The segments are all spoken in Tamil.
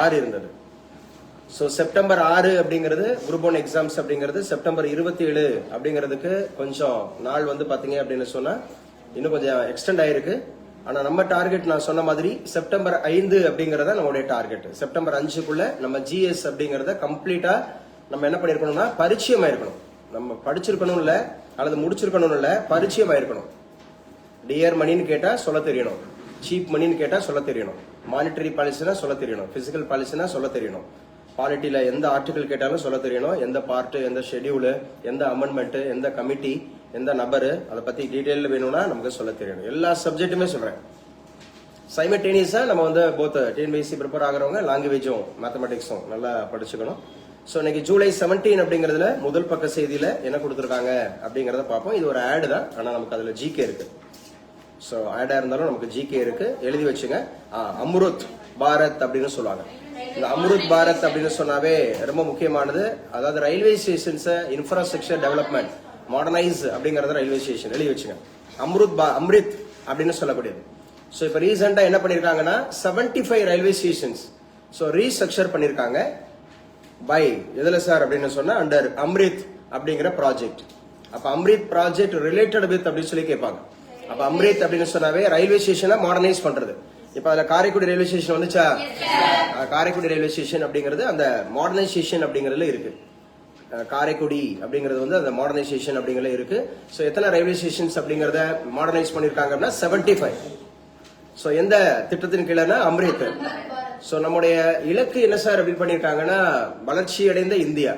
6 இருந்தது. ஸோ செப்டம்பர் 6 அப்படிங்கிறது குரூப் 1 எக்ஸாம்ஸ் அப்படிங்கிறது செப்டம்பர் 27 அப்படிங்கிறதுக்கு கொஞ்சம் நாள் வந்து பாத்தீங்க அப்படின்னு சொன்னா இன்னும் கொஞ்சம் எக்ஸ்டெண்ட் ஆயிருக்கு. ஆனா நம்ம டார்கெட் நான் சொன்ன மாதிரி செப்டம்பர் 5 அப்படிங்கறத நம்மளுடைய டார்கெட். செப்டம்பர் 5க்குள்ள நம்ம ஜிஎஸ் அப்படிங்கறத கம்ப்ளீட்டா நம்ம என்ன பண்ணிருக்கணும்னா பரிச்சயமா இருக்கணும். நம்ம படிச்சிருக்கணும் இல்ல அல்லது முடிச்சிருக்கணும் இல்ல, பரிச்சயமா இருக்கணும். டியர் மணின்னு கேட்டா சொல்ல தெரியணும், சீப் மணின்னு கேட்டா சொல்ல தெரியணும், மானிட்டரி பாலிசினா சொல்ல தெரியணும், பிசிக்கல் பாலிசினா சொல்ல தெரியணும், பாலிட்டியில எந்த ஆர்டிகல் கேட்டாலும் சொல்ல தெரியணும், எந்த பார்ட், எந்த ஷெட்யூலு, எந்த அமெண்ட்மெண்ட், எந்த கமிட்டி, எந்த நபரு, அதை பத்தி டீடைல் வேணும்னா நமக்கு சொல்ல தெரியணும். எல்லா சப்ஜெக்ட்டுமே சொல்றேன். சைமல்டேனியஸா நம்ம வந்து போத் டிஎன்பிஎஸ்சி ப்ரிப்பேர் ஆகிறவங்க லாங்குவேஜும் மேத்தமெட்டிக்ஸும் நல்லா படிச்சுக்கணும். ஸோ இன்னைக்கு ஜூலை 17 அப்படிங்கறதுல முதல் பக்க செய்தியில என்ன கொடுத்துருக்காங்க அப்படிங்கறத பார்ப்போம். இது ஒரு ஆடு தான், ஆனா நமக்கு அதுல ஜிகே இருக்கு. ஸோ ஆடா இருந்தாலும் நமக்கு ஜிகே இருக்கு, எழுதி வச்சுங்க. அம்ருத் பாரத் அப்படின்னு சொல்லுவாங்க. இந்த அம்ருத் பாரத் அப்படின்னு சொன்னாவே ரொம்ப முக்கியமானது. அதாவது railway stations infrastructure development modernise அப்படிங்கறது ரயில்வே ஸ்டேஷன் எழுதி வச்சுங்க. அம்ரித் அப்படின்னு சொல்லக்கூடியது. ஸோ இப்போ ரீசெண்டா என்ன பண்ணிருக்காங்கன்னா 75 ரயில்வே ஸ்டேஷன்ஸ் ஸோ ரீஸ்ட்ரக்சர் பண்ணிருக்காங்க. பை எதுல சார் அப்படின்னு சொன்னா அண்டர் அம்ரித் அப்படிங்கிற ப்ராஜெக்ட். அப்ப அம்ரித் ப்ராஜெக்ட் ரிலேட்டட் வித் அப்படின்னு சொல்லி கேட்பாங்க. அப்ப அம்ரித் அப்படின்னு சொன்னாவே ரயில்வே ஸ்டேஷனை மாடர்னைஸ் பண்றது. இப்ப அதுல காரைக்குடி ரயில்வே ஸ்டேஷன் வந்துச்சா? காரைக்குடி ரயில்வே ஸ்டேஷன் அப்படிங்கிறது அந்த மாடர்னைசேஷன் அப்படிங்கறதுல இருக்கு. காரைக்குடி அப்படிங்கிறது வந்து அந்த மாடர்னைசேஷன் அப்படிங்கறதுல இருக்கு. சோ எத்தனை ரயில்வே ஸ்டேஷன்ஸ் அப்படிங்கறத மாடர்னைஸ் பண்ணிருக்காங்க அப்படின்னா 75. சோ எந்த திட்டத்தின் கீழனா அம்ரித். சோ நம்முடைய இலக்கு என்ன சார் அப்படின்னு பண்ணிருக்காங்கன்னா வளர்ச்சி அடைந்த இந்தியா.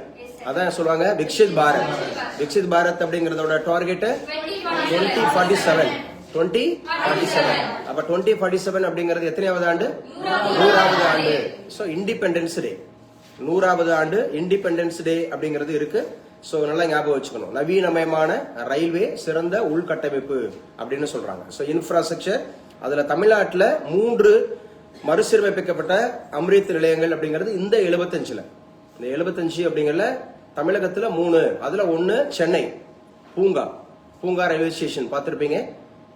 அதான் சொல்லுவாங்க விக்ஷித் பாரத். விக்ஷித் பாரத் அப்படிங்கறதோட டார்கெட் 2047. 2047. அப்ப 2047 அப்படிங்கிறது எத்தனையாவது ஆண்டு? 100வது ஆண்டு. சோ இண்டிபெண்டன்ஸ் டே, 100வது ஆண்டு இண்டிபெண்டன்ஸ் டே அப்படிங்கிறது இருக்கு. சோ நல்லா ஞாபகம் வச்சுக்கணும். நவீனமயமான ரயில்வே சிறந்த உள்கட்டமைப்பு அப்படின்னு சொல்றாங்க. சோ இன்ஃப்ராஸ்ட்ரக்சர் அதுல தமிழ்நாட்டுல 3 மறுசீரமைப்பிக்கப்பட்ட அம்ரித் நிலையங்கள் அப்படிங்கிறது இந்த 75ல. இந்த 75 அப்படிங்கறதுல தமிழகத்துல 3, அதுல 1 சென்னை பூங்கா ரயில்வே ஸ்டேஷன் பார்த்திருப்பீங்க.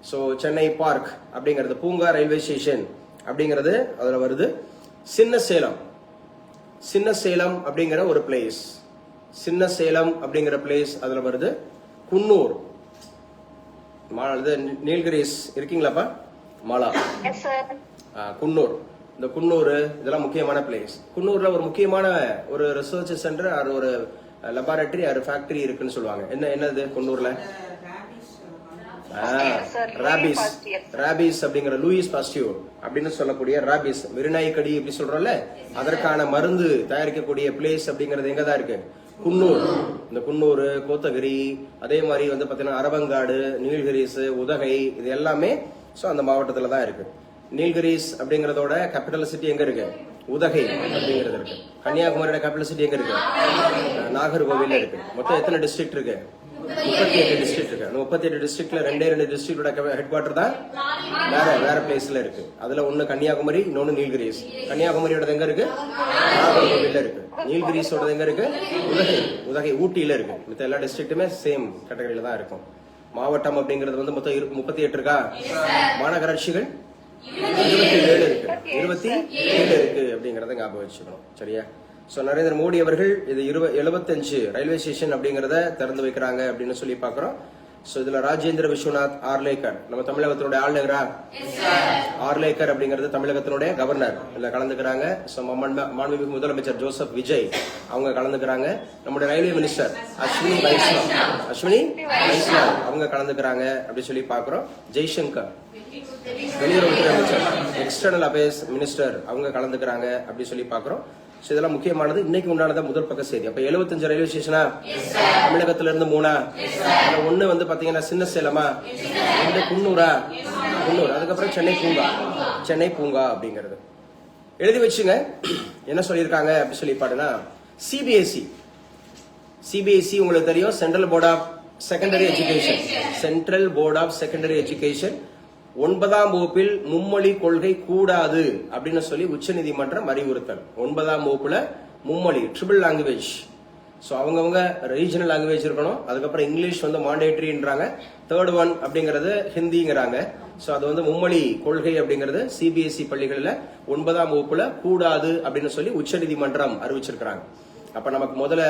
சோ சென்னை பார்க் அப்படிங்கிறது பூங்கா ரயில்வே ஸ்டேஷன் அப்படிங்கிறது அதுல வருது. சின்ன சேலம் அப்படிங்கிற ஒரு பிளேஸ், சின்ன சேலம் அப்படிங்கிற பிளேஸ் அதுல வருது. குன்னூர், நீல்கிரிஸ் இருக்கீங்களாப்பா? மாலா, குன்னூர். இந்த குன்னூர் இதெல்லாம் முக்கியமான பிளேஸ். குன்னூர்ல ஒரு முக்கியமான ஒரு ரிசர்ச் சென்டர், ஒரு லெபார்டரி, ஒரு ஃபேக்டரி இருக்குன்னு சொல்லுவாங்க. என்னது குன்னூர்ல? ராபிஸ் அப்படிங்கிற லூயிஸ் பாஸ்டியூர் அப்படின்னு சொல்லக்கூடிய ராபிஸ் வெறிநாய் கடி அப்படி சொல்றோம்ல, அதற்கான மருந்து தயாரிக்கக்கூடிய பிளேஸ் அப்படிங்கிறது எங்கதான் இருக்கு? குன்னூர். இந்த குன்னூர், கோத்தகிரி, அதே மாதிரி வந்து பாத்தீங்கன்னா அரவங்காடு, நீல்கிரிஸ், உதகை, இது எல்லாமே அந்த மாவட்டத்துல தான் இருக்கு. நீல்கிரிஸ் அப்படிங்கறதோட கேபிட்டல் சிட்டி எங்க இருக்கு? உதகை அப்படிங்கிறது இருக்கு. கன்னியாகுமரியோட கேபிட்டல் சிட்டி எங்க இருக்கு? நாகர்கோவில் இருக்கு. மொத்தம் எத்தனை டிஸ்ட்ரிக்ட் இருக்கு? 38 டிஸ்ட்ரிக்ட் இருக்கு. 38 டிஸ்ட்ரிக்ட்ல 2 டிஸ்ட்ரிக்டோட ஹெட் குவார்டர் தான் வேற பிளேஸ்ல இருக்கு. அதுல ஒன்னு கன்னியாகுமரி, இன்னொன்னு நீல்கிரிஸ். கன்னியாகுமரியோட எங்க இருக்கு? நாகர்கோவில் இருக்கு. நீல்கிரிஸோட எங்க இருக்கு? உதகை ஊட்டியில இருக்கு. மத்த எல்லா டிஸ்ட்ரிக்ட்டுமே சேம் கேட்டகரியில தான் இருக்கும். மாவட்டம் அப்படிங்கிறது வந்து மொத்தம் 38 இருக்கா? மாநகராட்சிகள் 27 இருக்கு. 27 இருக்கு அப்படிங்கறத ஞாபகம் வச்சுக்கணும். சரியா? சோ நரேந்திர மோடி அவர்கள் இது 75 ரயில்வே ஸ்டேஷன் அப்படிங்கறத திறந்து வைக்கிறாங்க அப்படின்னு சொல்லி பாக்குறோம். சோ இதுல ராஜேந்திர விஸ்வநாத் ஆர்லேக்கர் நம்ம தமிழகத்தினுடைய ஆளுநரா? ஆர்லேக்கர் அப்படிங்கிறது தமிழகத்தினுடைய கவர்னர் இதுல கலந்துக்கிறாங்க. சோ மாண்புமிகு முதலமைச்சர் ஜோசப் விஜய் அவங்க கலந்துக்கிறாங்க. நம்முடைய ரயில்வே மினிஸ்டர் அஸ்வினி வைஷ்ணவ் அவங்க கலந்துக்கிறாங்க அப்படி சொல்லி பாக்குறோம். ஜெய்சங்கர் வெளியுறவுத்துறை அமைச்சர், எக்ஸ்டர்னல் அஃபேர்ஸ் மினிஸ்டர் அவங்க கலந்துக்கிறாங்க அப்படி சொல்லி பாக்குறோம். இதெல்லாம் முக்கியமானது. இன்னைக்கு உண்டானத முதல் பக்க செய்தி. அப்ப 75 ரயில்வே ஸ்டேஷனா? தமிழகத்துல இருந்து 3. 1 வந்து பாத்தீங்கன்னா சின்ன சேலமா, 2 குன்னூர். அதுக்கப்புறம் சென்னை பூங்கா அப்படிங்கிறது எழுதி வச்சுங்க. என்ன சொல்லியிருக்காங்க அப்படி சொல்லி பாடுனா சிபிஎஸ்இ உங்களுக்கு தெரியும், central board of secondary education 9ஆம் வகுப்பில் மும்மொழி கொள்கை கூடாது அப்படின்னு சொல்லி உச்சநீதிமன்றம் அறிவுறுத்தல். 9ஆம் வகுப்புல மும்மொழி ட்ரிபிள் லாங்குவேஜ். சோ அவங்கவுங்க ரீஜனல் லாங்குவேஜ் இருக்கணும். அதுக்கப்புறம் இங்கிலீஷ் வந்து மாண்டேட்டரின்றாங்க. 3rd ஒன் அப்படிங்கறது ஹிந்திங்கிறாங்க. சோ அது வந்து மும்மொழி கொள்கை அப்படிங்கிறது சிபிஎஸ்இ பள்ளிகள்ல 9ஆம் வகுப்புல கூடாது அப்படின்னு சொல்லி உச்சநீதிமன்றம் அறிவிச்சிருக்காங்க. அப்ப நமக்கு முதல்ல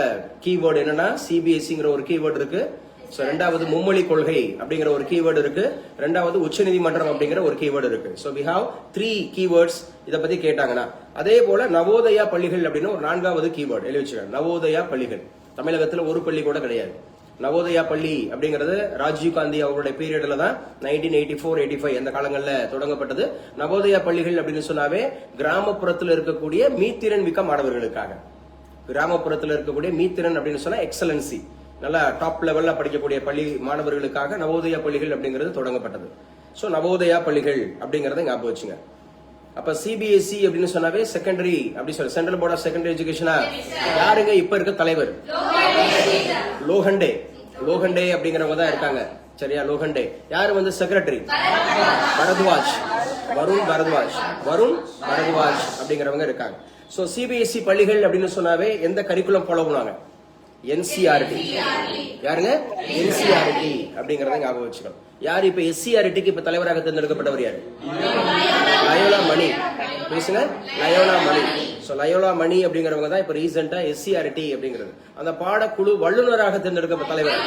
கீவேர்டு என்னன்னா சிபிஎஸ்இங்கிற ஒரு கீவேர்டு இருக்கு. சோ ரெண்டாவது மும்மொழி கொள்கை அப்படிங்கிற ஒரு கீவேர்டு இருக்கு. ரெண்டாவது உச்சநீதிமன்றம் அப்படிங்கிற ஒரு கீவேர்டு இருக்கு. So we have 3 keywords. இத பத்தி கேட்டாங்கன்னா அதே போல நவோதயா பள்ளிகள் அப்படின்னு ஒரு 4வது கீவேர்டு எழுதி வச்சிருக்காங்க. நவோதயா பள்ளிகள் தமிழகத்துல ஒரு பள்ளி கூட கிடையாது. நவோதயா பள்ளி அப்படிங்கிறது ராஜீவ் காந்தி அவருடைய பீரியட்ல தான் 1984-85 அந்த காலங்கள்ல தொடங்கப்பட்டது. நவோதயா பள்ளிகள் அப்படின்னு சொன்னாவே கிராமப்புறத்தில் இருக்கக்கூடிய மீத்திறன் மிக்க மாணவர்களுக்காக, கிராமப்புறத்தில் இருக்கக்கூடிய மீத்திறன் அப்படின்னு சொன்னா எக்ஸலன்சி, நல்லா டாப் லெவல்ல படிக்கக்கூடிய பள்ளி மாணவர்களுக்காக நவோதயா பள்ளிகள் அப்படிங்கிறது தொடங்கப்பட்டது. சோ நவோதயா பள்ளிகள் அப்படிங்கறத ஞாபகம் வச்சுங்க. அப்ப சிபிஎஸ்இ அப்படின்னு சொன்னாவே செகண்டரி அப்படி சொல்ல சென்ட்ரல் போர்ட் ஆஃப் செகண்டரி எஜுகேஷனா யாருங்க இப்ப இருக்க தலைவர்? லோகண்டே. லோகண்டே அப்படிங்கிறவங்க தான் இருக்காங்க. சரியா? லோகண்டே. யாரு வந்து செக்ரட்டரி? பரத்வாஜ், வருண் பரத்வாஜ், வருண் பரத்வாஜ் அப்படிங்கிறவங்க இருக்காங்க. சோ சிபிஎஸ்இ பள்ளிகள் அப்படின்னு சொன்னாவே எந்த கரிக்குலம் ஃபாலோ பண்ணுவாங்க? என்சிஆர்டி. யாருங்க? என்சிஆர்டி அப்படிங்கறத ஞாபகம் வச்சுக்கணும். யாரு இப்ப எஸ்சிஆர்டிக்கு இப்ப தலைவராக தேர்ந்தெடுக்கப்பட்டவர் யாரு? லயோலா மணி. பேசுங்க. லயோலா மணி. சோ லயோலா மணி அப்படிங்கிறவங்க தான் இப்ப ரீசெண்டா எஸ்சிஆர்டி அப்படிங்கிறது அந்த பாடக்குழு வல்லுநராக தேர்ந்தெடுக்கப்பட்ட தலைவர்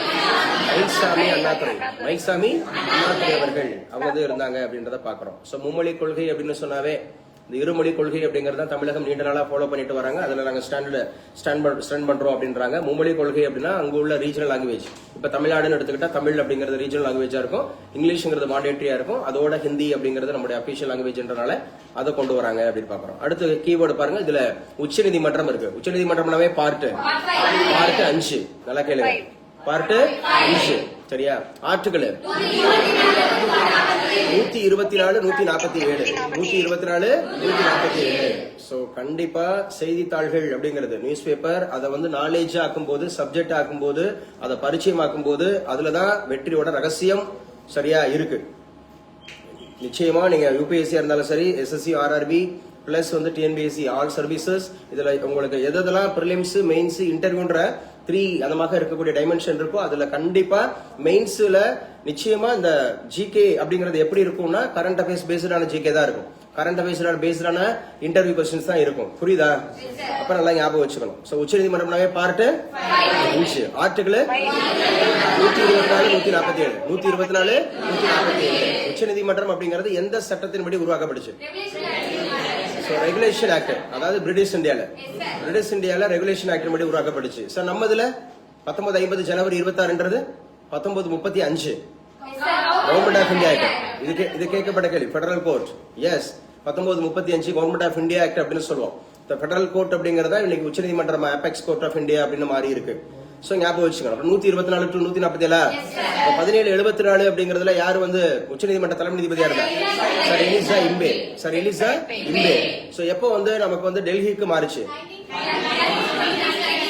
மயில்சாமி அண்ணாதுரை. மயில்சாமி அண்ணாதுரை அவர்கள் அவங்க வந்து இருந்தாங்க அப்படின்றத பாக்குறோம். சோ மும்மொழி கொள்கை அப்படின்னு சொன்னாவே இந்த இருமொழி கொள்கை அப்படிங்கறத தமிழகம் நீண்ட நாளா ஃபாலோ பண்ணிட்டு வராங்க. அதுல நாங்க ஸ்டாண்ட் பண்றோம் அப்படின்றாங்க. மும்மொழி கொள்கை அப்படின்னா அங்க உள்ள ரீஜனல் லாங்குவேஜ், இப்ப தமிழ்நாடுன்னு எடுத்துக்கிட்டா தமிழ் அப்படிங்கிறது ரீஜனல் லாங்குவேஜா இருக்கும், இங்கிலீஷ்ங்கிறது மாண்டேட்டரியா இருக்கும், அதோட ஹிந்தி அப்படிங்கிறது நம்மளுடைய அபிஷியல் லாங்குவேஜ்ன்றனால அதை கொண்டு வராங்க அப்படின்னு பாக்குறோம். அடுத்து கீவேர்டு பாருங்க. இதுல உச்சநீதிமன்றம் இருக்கு. உச்சநீதிமன்றம்னாவே பார்ட் 5. நல்லா கேளுங்க. பார்ட் 5. சரியா? ஆர்டிகிள் 124, 147, 124, 147. சோ கண்டிப்பா செய்தித்தாள்கள் அப்படிங்கிறது நியூஸ் பேப்பர் அதை வந்து நாலேஜ் ஆக்கும் போது, சப்ஜெக்ட் ஆக்கும் போது, அதை பரிச்சயமாக்கும் போது அதுலதான் வெற்றியோட ரகசியம் சரியா இருக்கு. நிச்சயமா நீங்க யூபிஎஸ்சி இருந்தாலும் சரி, எஸ்எஸ்சி, ஆர்ஆர்பி பிளஸ் வந்து டிஎன்பிஎஸ்சி ஆல் சர்வீசஸ், இதுல உங்களுக்கு எதெல்லாம் பிரிலிம்ஸ், மெயின்ஸ், இன்டர்வியூன்ற 3 அந்த மாதிரி இருக்கக்கூடிய டைமென்ஷன் இருக்கும். அதுல கண்டிப்பா மெயின்ஸ்ல நிச்சயமா இந்த ஜிகே அப்படிங்கறது எப்படி இருக்கும்னா கரண்ட் அஃபேர்ஸ் பேஸ்டான ஜிகே தான் இருக்கும். கரண்ட் அஃபேர்ஸ் பேஸ்டான இன்டர்வியூ கொஸ்டின்ஸ் தான் இருக்கும். புரியுதா? அப்ப நல்லா ஞாபகம் வச்சுக்கணும். சோ உச்சநீதிமன்றம்னாவே பார்ட் 5. ஆர்டிகிள் 124, 147, 124, 147. உச்சநீதிமன்றம் அப்படிங்கிறது எந்த சட்டத்தின்படி உருவாக்கப்பட்டுச்சு? ரெகுலேஷன் ஆக்ட், அதாவது பிரிட்டிஷ் இந்தியால ரெகுலேஷன் ஆக்ட் படி உருவாக்கப்பட்டுச்சு. சார் நம்ம இதுல 1950 ஜனவரி 26ன்றது 1935 கவர்மெண்ட் ஆஃப் இந்தியா ஆக்ட். இது கேட்கப்பட்ட கேள்வி. Federal court. Yes, 1935 government of India act அப்படின்னு சொல்லுவோம். பெடரல் கோர்ட் அப்படிங்கறத இன்னைக்கு உச்சநீதிமன்றம் அபெக்ஸ் கோர்ட் ஆஃப் இந்தியா அப்படின்னு மாறி இருக்கு. சோ ஞாபகம் வச்சுக்கணும். 124 to 147, 1774 அப்படிங்கறதுல யாரு வந்து உச்சநீதிமன்ற தலைமை நீதிபதியா இருந்தார்? Sir Elijah Impey. Sir Elijah Impey. So எப்போ வந்து நமக்கு வந்து டெல்லிக்கு மாறுச்சு?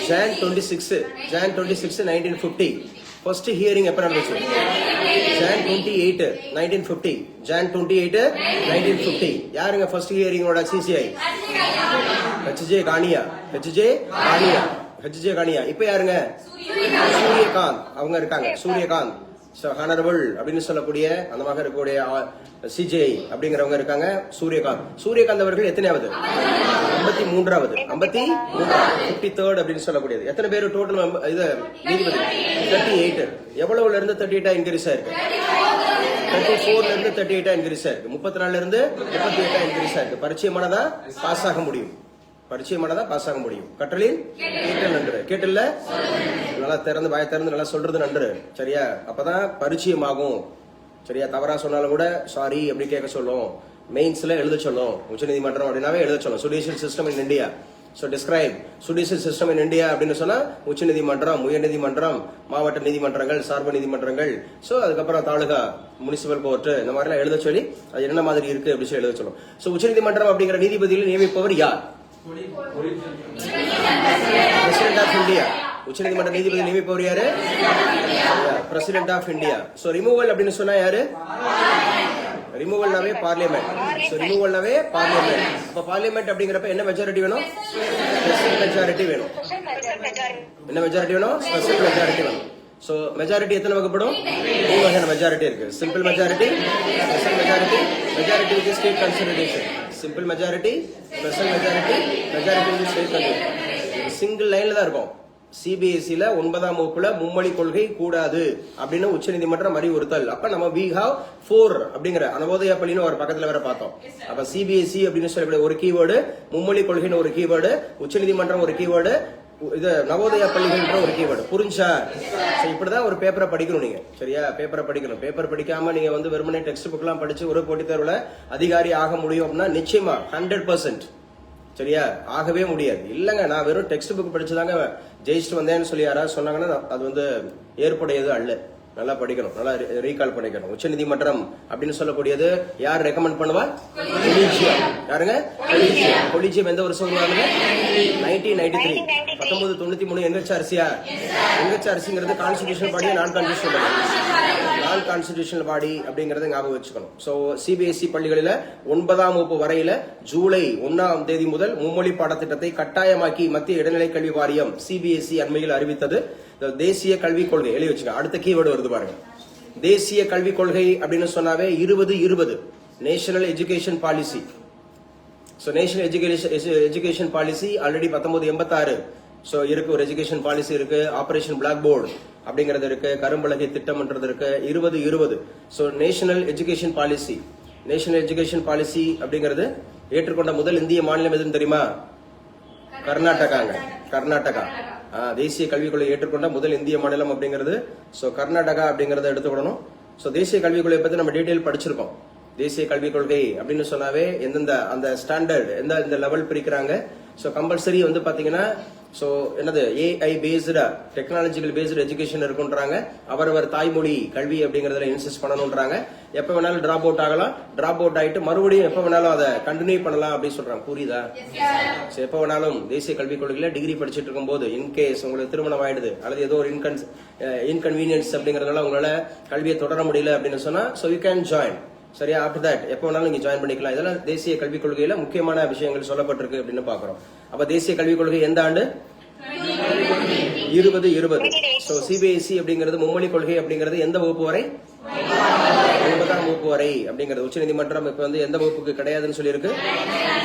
Jan 26, 1950. ஃபர்ஸ்ட் ஹியரிங் எப்ப நடந்துச்சு? Jan 28, 1950. Jan 28, 1950. யாருங்க ஃபர்ஸ்ட் ஹியரிங்கோட சிசிஐ? ஹெச்ஜே கானியா. இப்ப யாருங்க? சூரியகாந்த் அவங்க இருக்காங்க. சூரியகாந்த் ஹானரபிள் அப்படின்னு சொல்லக்கூடிய அந்த மாதிரி இருக்கக்கூடிய சிஜே அப்படிங்கிறவங்க இருக்காங்க. சூரியகாந்த் அவர்கள் எத்தனையாவது? 53வது. 53rd அப்படின்னு சொல்லக்கூடியது. எத்தனை பேர் டோட்டல் இது நீதிபதி? 38. எவ்வளவுல இருந்து 38 இன்க்ரீஸ் ஆயிருக்கு? 34ல இருந்து 38 இன்க்ரீஸ் ஆயிருக்கு. 34ல இருந்து 38 இன்க்ரீஸ் ஆயிருக்கு. பரிச்சயமானதா பாஸ் ஆக முடியும். கற்றலின் கேட்டல் நன்று. கேட்டல்ல நல்லா திறந்து வாய திறந்து நல்லா சொல்றது நன்று. சரியா? அப்பதான் பரிச்சயமாகும். சரியா? தவறா சொன்னாலும் கூட சாரி அப்படி கேட்க சொல்லும். மெயின்ஸ்ல எழுத சொல்லும். உச்சநீதிமன்றம் அப்படின்னாவே எழுத சொல்லும். Judicial system in India. So describe judicial system in India அப்படின்னு சொன்னா உச்சநீதிமன்றம், உயர்நீதிமன்றம், மாவட்ட நீதிமன்றங்கள், சார்பு நீதிமன்றங்கள், சோ அதுக்கப்புறம் தாலுகா, முனிசிபல் கோர்ட், இந்த மாதிரி எல்லாம் எழுத சொல்லி அது என்ன மாதிரி இருக்கு அப்படின்னு சொல்லி எழுத சொல்லும். சோ உச்சநீதிமன்றம் அப்படிங்கிற நீதிபதிகளை நியமிப்பவர் யார்? President of India. உச்சநீதிமன்ற நீதிபதி நியமிப்பவர் யாரு? President of India. So removal அப்படின்னு சொன்னா யாரு? ரிமூவல்னாவே பார்லிமெண்ட். சோ ரிமூவல்னாவே பார்லிமெண்ட். அப்ப பார்லிமெண்ட் அப்படிங்கறப்ப என்ன மெஜாரிட்டி வேணும்? ஸ்பெஷல் மெஜாரிட்டி வேணும். என்ன மெஜாரிட்டி வேணும்? ஸ்பெஷல் மெஜாரிட்டி வேணும். சோ மெஜாரிட்டி எத்தனை வகைப்படும்? 3 வகையான மெஜாரிட்டி இருக்கு. Simple majority, special majority, majority with state consideration. Simple majority, special majority, majority with state consideration. Single லைன்ல தான் இருக்கும். சிபிஎஸ்இல 9ஆம் வகுப்புல மும்மொழி கொள்கை கூடாது அப்படின்னு உச்சநீதிமன்றம் அறிவுறுத்தல். அப்ப நம்ம we have 4 அப்படிங்கிற நவோதயா பள்ளின்னு ஒரு பக்கத்துல வேற பார்த்தோம். அப்ப சிபிஎஸ்இ அப்படின்னு சொல்லக்கூடிய ஒரு கீவேர்டு, மும்மொழி கொள்கைன்னு ஒரு கீவேர்டு, உச்சநீதிமன்றம் ஒரு கீவேர்டு, இது நவோதயா பள்ளிகள்ன்ற ஒரு கீவேர்டு. புரிஞ்சா? இப்படிதான் ஒரு பேப்பரை படிக்கணும் நீங்க. சரியா? பேப்பரை படிக்கணும். பேப்பர் படிக்காம நீங்க வந்து வெறுமனே டெக்ஸ்ட் புக் எல்லாம் படிச்சு ஒரு போட்டித் தேர்வுல அதிகாரி ஆக முடியும் அப்படின்னா நிச்சயமா 100%. சரியா? ஆகவே முடியாது. இல்லங்க நான் வெறும் டெக்ஸ்ட் புக் படிச்சுதாங்க ஜெயிச்சுட்டு வந்தேன்னு சொல்லி யாராவது சொன்னாங்கன்னா அது வந்து ஏற்புடையது அல்ல. நல்லா படிக்கணும், நல்லா ரீகால் பண்ணிக்கணும். உச்சநீதிமன்றம் அப்படின்னு சொல்லக்கூடியது யார் ரெக்கமெண்ட் பண்ணுவா? கொலிஜியம். யாருங்க? கொலிஜியம் எந்த வருஷம் உருவாங்க? 1993. 1993 என்ஹெச்ஆர்சியா? என்ஹெச்ஆர்சிங்கிறது கான்ஸ்டிடியூஷனல் பாடி, நான் கான்ஸ்டிடியூஷனல் பாடி. நான் கான்ஸ்டிடியூஷனல் பாடி அப்படிங்கறத ஞாபகம் வச்சுக்கணும். சோ சிபிஎஸ்இ பள்ளிகளில 9ஆம் வகுப்பு வரையில ஜூலை 1ஆம் தேதி முதல் மும்மொழி பாடத்திட்டத்தை கட்டாயமாக்கி மத்திய இடைநிலை கல்வி வாரியம் சிபிஎஸ்இ அண்மையில் அறிவித்தது. தேசிய கல்விக் கொள்கை எழுதி வச்சுக்க. அடுத்த கீவேர்டு வருது பாருங்க. தேசிய கல்விக் கொள்கை அப்படின்னு சொன்னாவே 2020 national education policy. So national education policy already 1986 so இருக்கு. ஒரு எஜுகேஷன் பாலிசி இருக்கு. ஆபரேஷன் பிளாக் போர்டு அப்படிங்கிறது இருக்கு. கரும்பலகை திட்டம்ன்றது இருக்கு. 2020 so national education policy. National education policy அப்படிங்கிறது ஏற்றுக்கொண்ட முதல் இந்திய மாநிலம் எதுன்னு தெரியுமா? கர்நாடகாங்க. கர்நாடகா தேசிய கல்விக் கொள்கை ஏற்றுக்கொண்ட முதல் இந்திய மாநிலம் அப்படிங்கிறது. சோ கர்நாடகா அப்படிங்கறத எடுத்துக்கணும். சோ தேசிய கல்விக் கொள்கை பத்தி நம்ம டீடைல் படிச்சிருக்கோம். தேசிய கல்விக் கொள்கை அப்படின்னு சொன்னாவே எந்தெந்த அந்த ஸ்டாண்டர்ட் இந்த லெவல் பிரிக்கிறாங்க. சோ கம்பல்சரி வந்து பாத்தீங்கன்னா சோ என்னது AI based technological based education இருக்குன்றாங்க. அவரவர் தாய்மொழி கல்வி அப்படிங்கறதுல இன்சிஸ்ட் பண்ணணும்ன்றாங்க. எப்ப வேணாலும் டிராப் அவுட் ஆகலாம். டிராப் அவுட் ஆயிட்டு மறுபடியும் எப்ப வேணாலும் அதை கண்டினியூ பண்ணலாம் அப்படின்னு சொல்றாங்க. புரியுதா? எப்ப வேணாலும் தேசிய கல்விக் கொள்கையில டிகிரி படிச்சுட்டு இருக்கும் போது இன்கேஸ் உங்களுக்கு திருமணம் ஆயிடுது அல்லது ஏதோ ஒரு இன்கன்வீனியன்ஸ் அப்படிங்கறதுனால உங்களால கல்வியை தொடர முடியல அப்படின்னு சொன்னா சோ யூ கேன் ஜாயின். சரியா? ஆஃப்டர் தட் எப்ப வேணாலும் நீங்க ஜாயின் பண்ணிக்கலாம். இதெல்லாம் தேசிய கல்விக் கொள்கையில முக்கியமான விஷயங்கள் சொல்லப்பட்டிருக்கு அப்படின்னு பாக்குறோம். அப்ப தேசிய கல்விக் கொள்கை எந்த ஆண்டு? 2020. சோ சிபிஎஸ்இ அப்படிங்கிறது மும்மொழி கொள்கை அப்படிங்கிறது எந்த வகுப்பு வரை? 9ஆம் வகுப்பு வரை அப்படிங்கிறது. உச்சநீதிமன்றம் இப்ப வந்து எந்த வகுப்புக்கு கிடையாதுன்னு சொல்லியிருக்கு?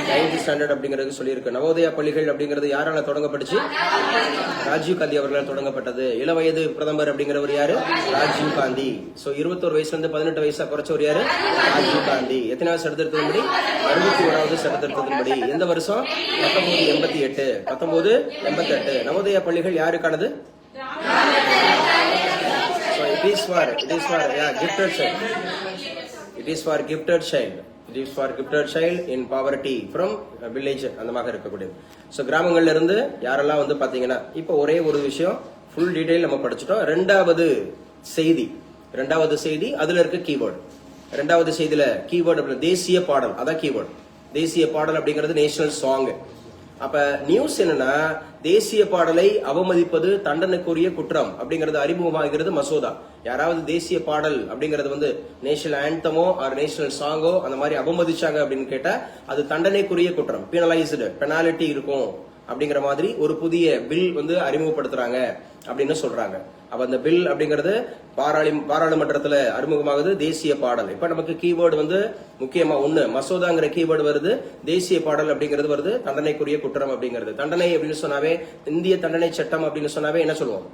9th ஸ்டாண்டர்ட் அப்படிங்கிறது சொல்லியிருக்கு. நவோதயா பள்ளிகள் அப்படிங்கிறது யாரால தொடங்கப்பட்டுச்சு? ராஜீவ் காந்தி அவர்களால் தொடங்கப்பட்டது. இளவயது பிரதமர் அப்படிங்கிறவர் யாரு? ராஜீவ் காந்தி. சோ 21 வயசுல இருந்து 18 வயசா குறைச்சவர் யாரு? ராஜீவ் காந்தி. எத்தனாவது சட்டத்திருத்தத்தின்படி? 61வது சட்டத்திருத்தத்தின்படி. எந்த வருஷம்? 1988. 1988. நவோதயா பள்ளிகள் யாருக்கானது? It is for gifted child. It is for gifted child. It is for gifted child in poverty from village அந்த மாதிரி இருக்கக்கூடியது. சோ கிராமங்கள்ல இருந்து யாரெல்லாம் வந்து பாத்தீங்கன்னா இப்ப ஒரே ஒரு விஷயம் ஃபுல் டீடைல் நம்ம படிச்சிட்டோம். ரெண்டாவது செய்தி அதுல இருக்க கீவேர்டு. ரெண்டாவது செய்தியில கீவேர்டு தேசிய பாடல். அதான் கீவேர்டு. தேசிய பாடல் அப்படிங்கிறது நேஷனல் சாங். அப்ப நியூஸ் என்னன்னா தேசிய பாடலை அவமதிப்பது தண்டனைக்குரிய குற்றம் அப்படிங்கறது அறிமுகமாகிறது மசோதா. யாராவது தேசிய பாடல் அப்படிங்கறது வந்து நேஷனல் ஆந்தமோ ஆர் நேஷனல் சாங்கோ அந்த மாதிரி அவமதிச்சாங்க அப்படின்னு கேட்டா அது தண்டனைக்குரிய குற்றம். பீனலைஸ்டு பெனாலிட்டி இருக்கும் அப்படிங்கிற மாதிரி ஒரு புதிய பில் வந்து அறிமுகப்படுத்துறாங்க அப்படின்னு சொல்றாங்க. அப்ப அந்த பில் அப்படிங்கறது பாராளுமன்றத்துல அறிமுகமாகுது. தேசிய பாடல். இப்ப நமக்கு கீவேர்டு வந்து முக்கியமா ஒண்ணு மசோதாங்கிற கீவேர்டு வருது. தேசிய பாடல் அப்படிங்கிறது வருது. தண்டனைக்குரிய குற்றம் அப்படிங்கிறது. தண்டனை அப்படின்னு சொன்னாவே இந்திய தண்டனை சட்டம் அப்படின்னு சொன்னாவே என்ன சொல்லுவோம்?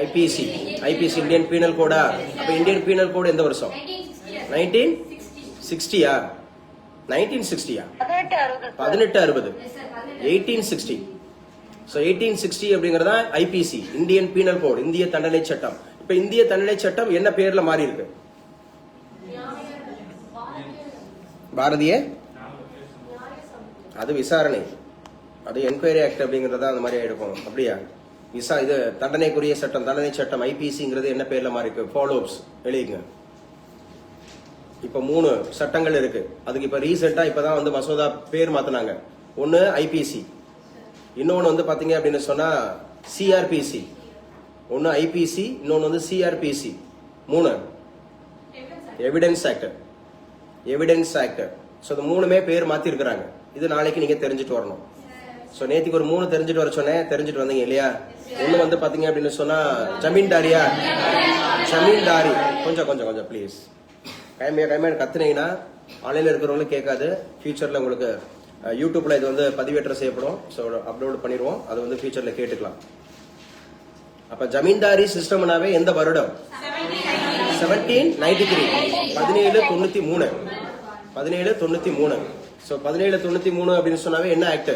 ஐபிசி. இந்தியன் பீனல் கோடா? அப்ப இந்தியன் பீனல் கோடு எந்த வருஷம்? 1960. 1960 1860. 1860. சோ 1860 அப்படிங்கறதா ஐபிசி இந்தியன் பீனல் கோட், இந்திய தண்டனை சட்டம். இப்ப இந்திய தண்டனை சட்டம் என்ன பேர்ல மாறி இருக்கு? பாரதிய அது விசாரணை, அது என்கொயரி ஆக்ட் அப்படிங்கறதா அந்த மாதிரி இருக்கும். அப்படியா? இது தண்டனைக்குரிய சட்டம், தண்டனை சட்டம் ஐபிசிங்கிறது என்ன பேர்ல மாறி இருக்கு? ஃபாலோப்ஸ் எழுதிங்க. இப்ப 3 சட்டங்கள் இருக்கு. அதுக்கு இப்ப ரீசெண்டா இப்பதான் வந்து மசோதா பேர் மாத்தினாங்க. ஒன்னு ஐபிசி, இன்னொன்னு வந்து பாத்தீங்க அப்படின்னு சொன்னா சிஆர்பிசி. ஒன்னு ஐபிசி, இன்னொன்னு வந்து சிஆர்பிசி. 3 evidence act. சோ இந்த 3மே பேர் மாத்தி இருக்கிறாங்க. இது நாளைக்கு நீங்க தெரிஞ்சுட்டு வரணும். சோ நேத்திக்கு ஒரு 3 தெரிஞ்சுட்டு வர சொன்னேன், தெரிஞ்சுட்டு வந்தீங்க இல்லையா? ஒண்ணு வந்து பாத்தீங்க அப்படின்னு சொன்னா ஜமீன்தாரியா, ஜமீன்தாரி. கொஞ்சம் ப்ளீஸ். கைமையா கத்துனீங்கன்னா ஆன்லைன்ல இருக்கிறவங்களும் கேட்காது. ஃபியூச்சர்ல உங்களுக்கு யூடியூப்ல இது வந்து பதிவேற்றம் செய்யப்படும். ஸோ அப்லோட் பண்ணிடுவோம். அது வந்து ஃபியூச்சர்ல கேட்டுக்கலாம். அப்ப ஜமீன்தாரி சிஸ்டம்னாவே எந்த வருடம்? 1793. 1793. 1793. ஸோ 1793 அப்படின்னு சொன்னாவே என்ன ஆக்ட்?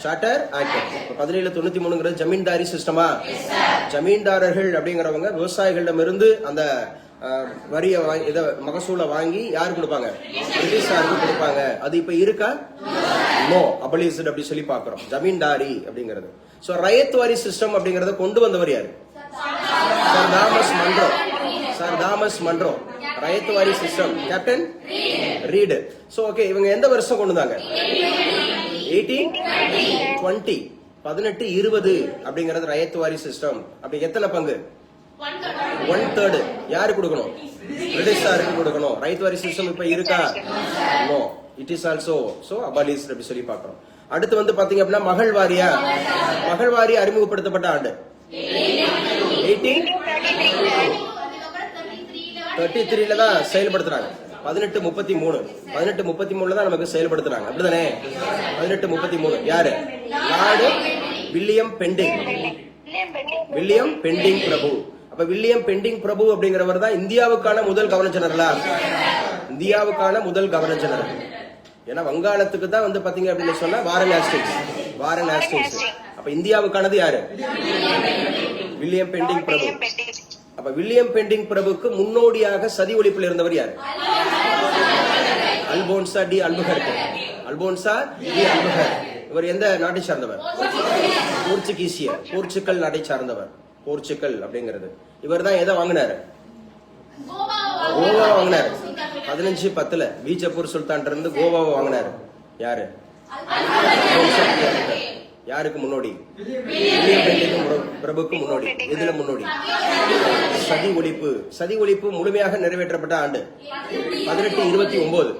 Charter act. 1793 ஜமீன்தாரி சிஸ்டமா? ஜமீன்தாரர்கள் அப்படிங்கிறவங்க விவசாயிகளிடமிருந்து அந்த வரிய மகசூலை வாங்கி யாரு கொடுப்பாங்க? பிரிட்டிஷாருக்கு கொடுப்பாங்க. அது இப்ப இருக்கா? நோ, அபலிஸ்ட் அப்படி சொல்லி பாக்குறோம் ஜமீன்தாரி அப்படிங்கிறது. சோ ரயத்வாரி சிஸ்டம் அப்படிங்கறத கொண்டு வந்தவர் யாரு? Sir Thomas Munro. Ryotwari system captain read. So okay, இவங்க எந்த வருஷம் கொண்டு வந்தாங்க? 1820. 1820 அப்படிங்கறது ரயத்வாரி சிஸ்டம். அப்படி எத்தனை பங்கு? 1/3. யாரு கொடுக்கணும்? பிரிட்டிஷாருக்கு கொடுக்கணும். ரயத்வாரி சிஸ்டம் இப்ப இருக்கா? No, it is also so abolished அப்படி சொல்லி பாக்குறோம். அடுத்து வந்து பாத்தீங்க அப்படின்னா மகள்வாரியா? மகள்வாரி அறிமுகப்படுத்தப்பட்ட ஆண்டு 1833 தான் செயல்படுத்துறாங்க. 1833. 1833 தான் நமக்கு செயல்படுத்துறாங்க. அப்படிதானே? 1833 யாரு? Lord William Bentinck. William Bentinck பிரபு. அப்ப வில்லியம் பெண்டிங் பிரபு அப்படிங்கிறவர் தான் இந்தியாவுக்கான முதல் கவர்னர் ஜெனரலா? இந்தியாவுக்கான முதல் கவர்னர் ஜெனரல். ஏன்னா வங்காளத்துக்கு தான் வந்து பாத்தீங்க அப்படின்னு சொன்னா வாரன் ஹேஸ்டிங்ஸ். அப்ப இந்தியாவுக்கானது யாரு? வில்லியம் பெண்டிங் பிரபு. அப்ப வில்லியம் பெண்டிங் பிரபுக்கு முன்னோடியாக சதி ஒழிப்பில் இருந்தவர் யாரு? Alphonso D Albuquerque. இவர் எந்த நாட்டை சார்ந்தவர்? போர்ச்சுகல் நாட்டை சார்ந்தவர். போர்ச்சுகல் அப்படிங்கிறது இவர் தான் எதை வாங்கினாரு? கோவா வாங்கினாரு. 1510 பீஜப்பூர் சுல்தான் இருந்து கோவாவை வாங்கினாரு. யாரு? யாருக்கு முன்னோடி? பிரபுக்கு முன்னோடி. எதுல முன்னோடி? சதி ஒழிப்பு முழுமையாக நிறைவேற்றப்பட்ட ஆண்டு 1829.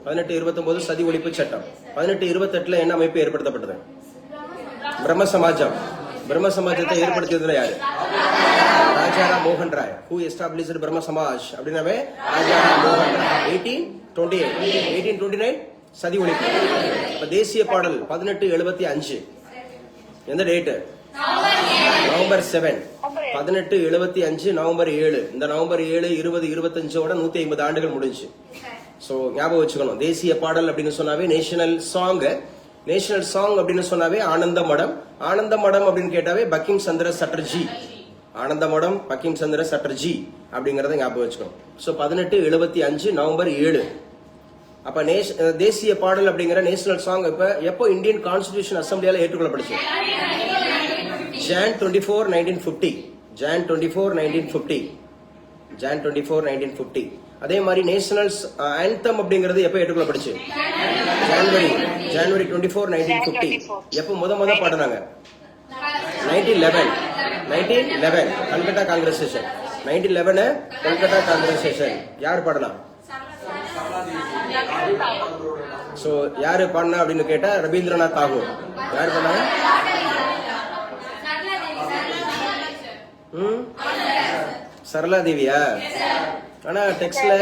1829 சதி ஒழிப்பு சட்டம். 1828 என்ன அமைப்பு ஏற்படுத்தப்பட்டது? பிரம்ம சமாஜத்தை ஏற்படுத்தியதுல யாரு? ராஜாராம் மோகன் ராய். Who established பிரம்ம சமாஜ் அப்படின்னாவே ராஜாராம் மோகன் ராய். 1829 சதி ஒழிப்பு. தேசிய பாடல் 1875 எந்த டேட்? நவம்பர் 7. 1875 நவம்பர் 7. இந்த நவம்பர் 7 2025 150 ஆண்டுகள் முடிஞ்சு. சோ ஞாபகம் வச்சுக்கணும். தேசிய பாடல் அப்படின்னு சொன்னாவே நேஷனல் சாங் அப்படின்னு சொன்னாவே ஆனந்த மடம் அப்படின்னு கேட்டாவே பக்கிம் சந்திர சட்டர்ஜி. ஆனந்த மடம் பக்கிம் சந்திர சட்டர்ஜி அப்படிங்கறத ஞாபகம் வச்சுக்கணும். So 1875 November 7. அப்ப தேசிய பாடல் அப்படிங்கிற நேஷனல் சாங் இப்ப எப்போ இந்தியன் கான்ஸ்டிடியூஷன் அசம்பிளியால ஏற்றுக்கொள்ளப்படுச்சு? Jan 24, 1950. அதே மாதிரி நேஷனல் ஆந்தம் அப்படிங்கிறது எப்ப ஏற்றுக்கொள்ளப்படுச்சு? ஜனவரி 24, 1950. எப்ப முத பாடினாங்க? 1911 கல்கட்டா காங்கிரசேஷன். 1911 கல்கட்டா காங்கிரசேஷன். யார் பாடலாம்? சோ யாரு பாடினா அப்படின்னு கேட்டா ரவீந்திரநாத் தாகூர். யாரு பாடினாங்க? சரளா தேவியா? ஆனா டெக்ஸ்ட்ல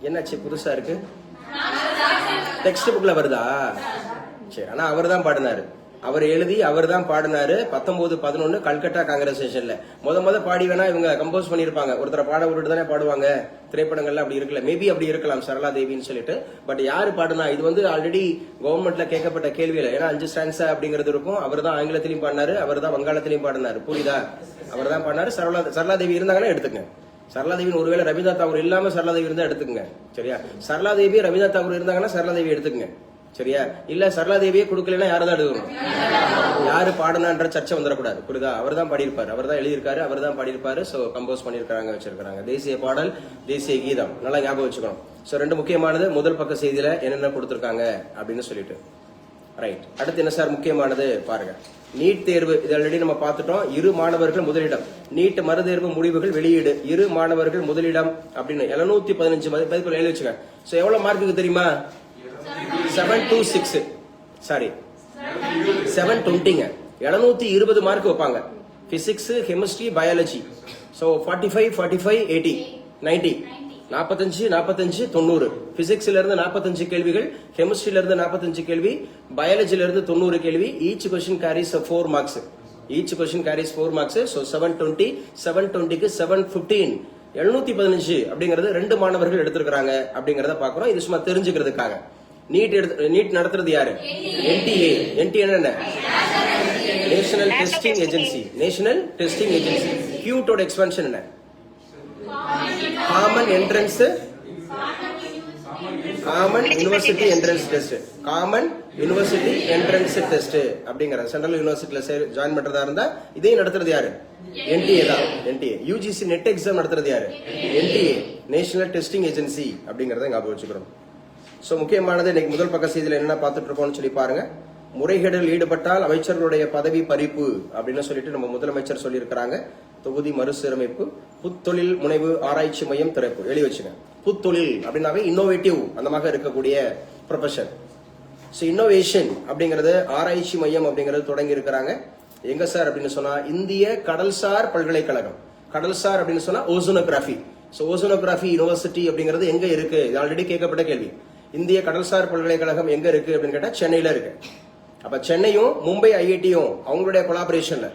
என்னாச்சு புதுசா இருக்கு? டெக்ஸ்ட் புக்ல வருதா? சரி, ஆனா அவர் தான் பாடினாரு. அவர் எழுதி அவர் தான் பாடினாரு. 1911 கல்கட்டா காங்கிரசேஷன்ல முத பாடி வேணா இவங்க கம்போஸ் பண்ணிருப்பாங்க. ஒருத்தர பாட விட்டுட்டு தானே பாடுவாங்க. திரைப்படங்கள்ல அப்படி இருக்கல. மேபி அப்படி இருக்கலாம் சரளா தேவின்னு சொல்லிட்டு. பட் யாரு பாடுனா? இது வந்து ஆல்ரெடி கவர்மெண்ட்ல கேட்கப்பட்ட கேள்வியில. ஏன்னா 5 ஸ்டான்ஸா அப்படிங்கிறது இருக்கும். அவர் தான் ஆங்கிலத்திலையும் பாடினாரு, அவர் தான் வங்காளத்திலையும் பாடினாரு. புரியுதா? அவர் தான் பாடினாரு. சரளா தேவி இருந்தாங்கன்னா எடுத்துங்க. சரளா தேவி ஒருவேளை ரவீந்திரநாத் தாகூர் இல்லாம சரளா தேவி இருந்தா எடுத்துக்கங்க. சரியா? சரளா தேவி ரவீந்திரநாத் தாகூர் இருந்தாங்கன்னா சரளா தேவி எடுத்துக்கங்க. சரியா? இல்ல சரளா தேவியே கொடுக்கலன்னா யாரதான் எடுக்கணும்? யாரு பாடனான்ற சர்ச்சை வந்துடக்கூடாது. புரியுதா? அவர் தான் பாடியிருப்பாரு, அவர் தான் எழுதியிருக்காரு, அவர் தான் பாடியிருப்பாரு. சோ கம்போஸ் பண்ணிருக்காங்க, வச்சிருக்காங்க. தேசிய பாடல், தேசிய கீதம் நல்லா ஞாபகம் வச்சுக்கணும். சோ 2 முக்கியமானது முதல் பக்க செய்தியில என்னென்ன கொடுத்திருக்காங்க அப்படின்னு சொல்லிட்டு. ரைட். அடுத்து என்ன சார் முக்கியமானது பாருங்க. நீட் தேர்வு. இது ஆல்ரெடி நம்ம பார்த்துட்டோம். 2 மாணவர்கள் முதலிடம். நீட் மறுதேர்வு முடிவுகள் வெளியீடு. 2 மாணவர்கள் முதலிடம் அப்படின்னு 715 மதிப்பெண்கள் எழுதி வச்சுக்க. சோ எவ்வளவு மார்க்குக்கு தெரியுமா? 726 சாரி 720ங்க 720 மார்க் வைப்பாங்க பிசிக்ஸ் கெமிஸ்ட்ரி பயாலஜி. ஸோ 45 45 80 90 45 45 90. பிசிக்ஸ்ல இருந்து 45 கேள்விகள், கெமிஸ்ட்ரியில இருந்து 45 கேள்வி, பயாலஜில இருந்து 90 கேள்வி. Each question carries 4 marks. Each question carries 4 marks. So 720 720க்கு 715 715 அப்படிங்கறது 2 மாணவர்கள் எடுத்திருக்காங்க அப்படிங்கறத பாக்குறோம். இது சும்மா தெரிஞ்சுக்கிறதுக்காக. நீட் நடத்துறது யாரு? NTA. NTA என்ன? National testing agency. National testing agency. கியூட்டோட எக்ஸ்பென்ஷன் என்ன? Common entrance common university entrance test. Common university entrance test அப்படிங்கிற சென்ட்ரல் யூனிவர்சிட்டியில ஜாயின் பண்றதா இருந்தா இதையும் நடத்துறது யாரு? NTA தான். NTA. UGC நெட் எக்ஸாம் நடத்துறது யாரு? NTA. நேஷனல் டெஸ்டிங் ஏஜென்சி அப்படிங்கறத ஞாபகம் வச்சுக்கிறோம். சோ முக்கியமானது இன்னைக்கு முதல் பக்க செய்தியில என்ன பார்த்துட்டு இருக்கோம்னு சொல்லி பாருங்க. முறைகேடில் ஈடுபட்டால் அமைச்சர்களுடைய பதவி பறிப்பு அப்படின்னு சொல்லிட்டு நம்ம முதலமைச்சர் சொல்லியிருக்கிறாங்க. தொகுதி மறுசீரமைப்பு, புத்தொழில் முனைவு ஆராய்ச்சி மையம் திறப்பு. எழுதி வச்சுங்க. புத்தொழில் அப்படின்னாவே இன்னோவேட்டிவ் அந்த மாதிரி இருக்கக்கூடிய ப்ரொஃபஷன். ஸோ இன்னோவேஷன் அப்படிங்கறது ஆராய்ச்சி மையம் அப்படிங்கறது தொடங்கி இருக்கிறாங்க. எங்க சார் அப்படின்னு சொன்னா இந்திய கடல்சார் பல்கலைக்கழகம். கடல்சார் அப்படின்னு சொன்னா ஓசோனோகிராஃபி. ஸோ ஓசோனோகிராஃபி யூனிவர்சிட்டி அப்படிங்கிறது எங்க இருக்கு? இது ஆல்ரெடி கேட்கப்பட்ட கேள்வி. இந்திய கடல்சார் பல்கலைக்கழகம் எங்க இருக்கு அப்படின்னு கேட்டா சென்னையில இருக்கு. அப்ப சென்னையும் மும்பை IITயும் அவங்களுடைய கொலாபரேஷன்ல,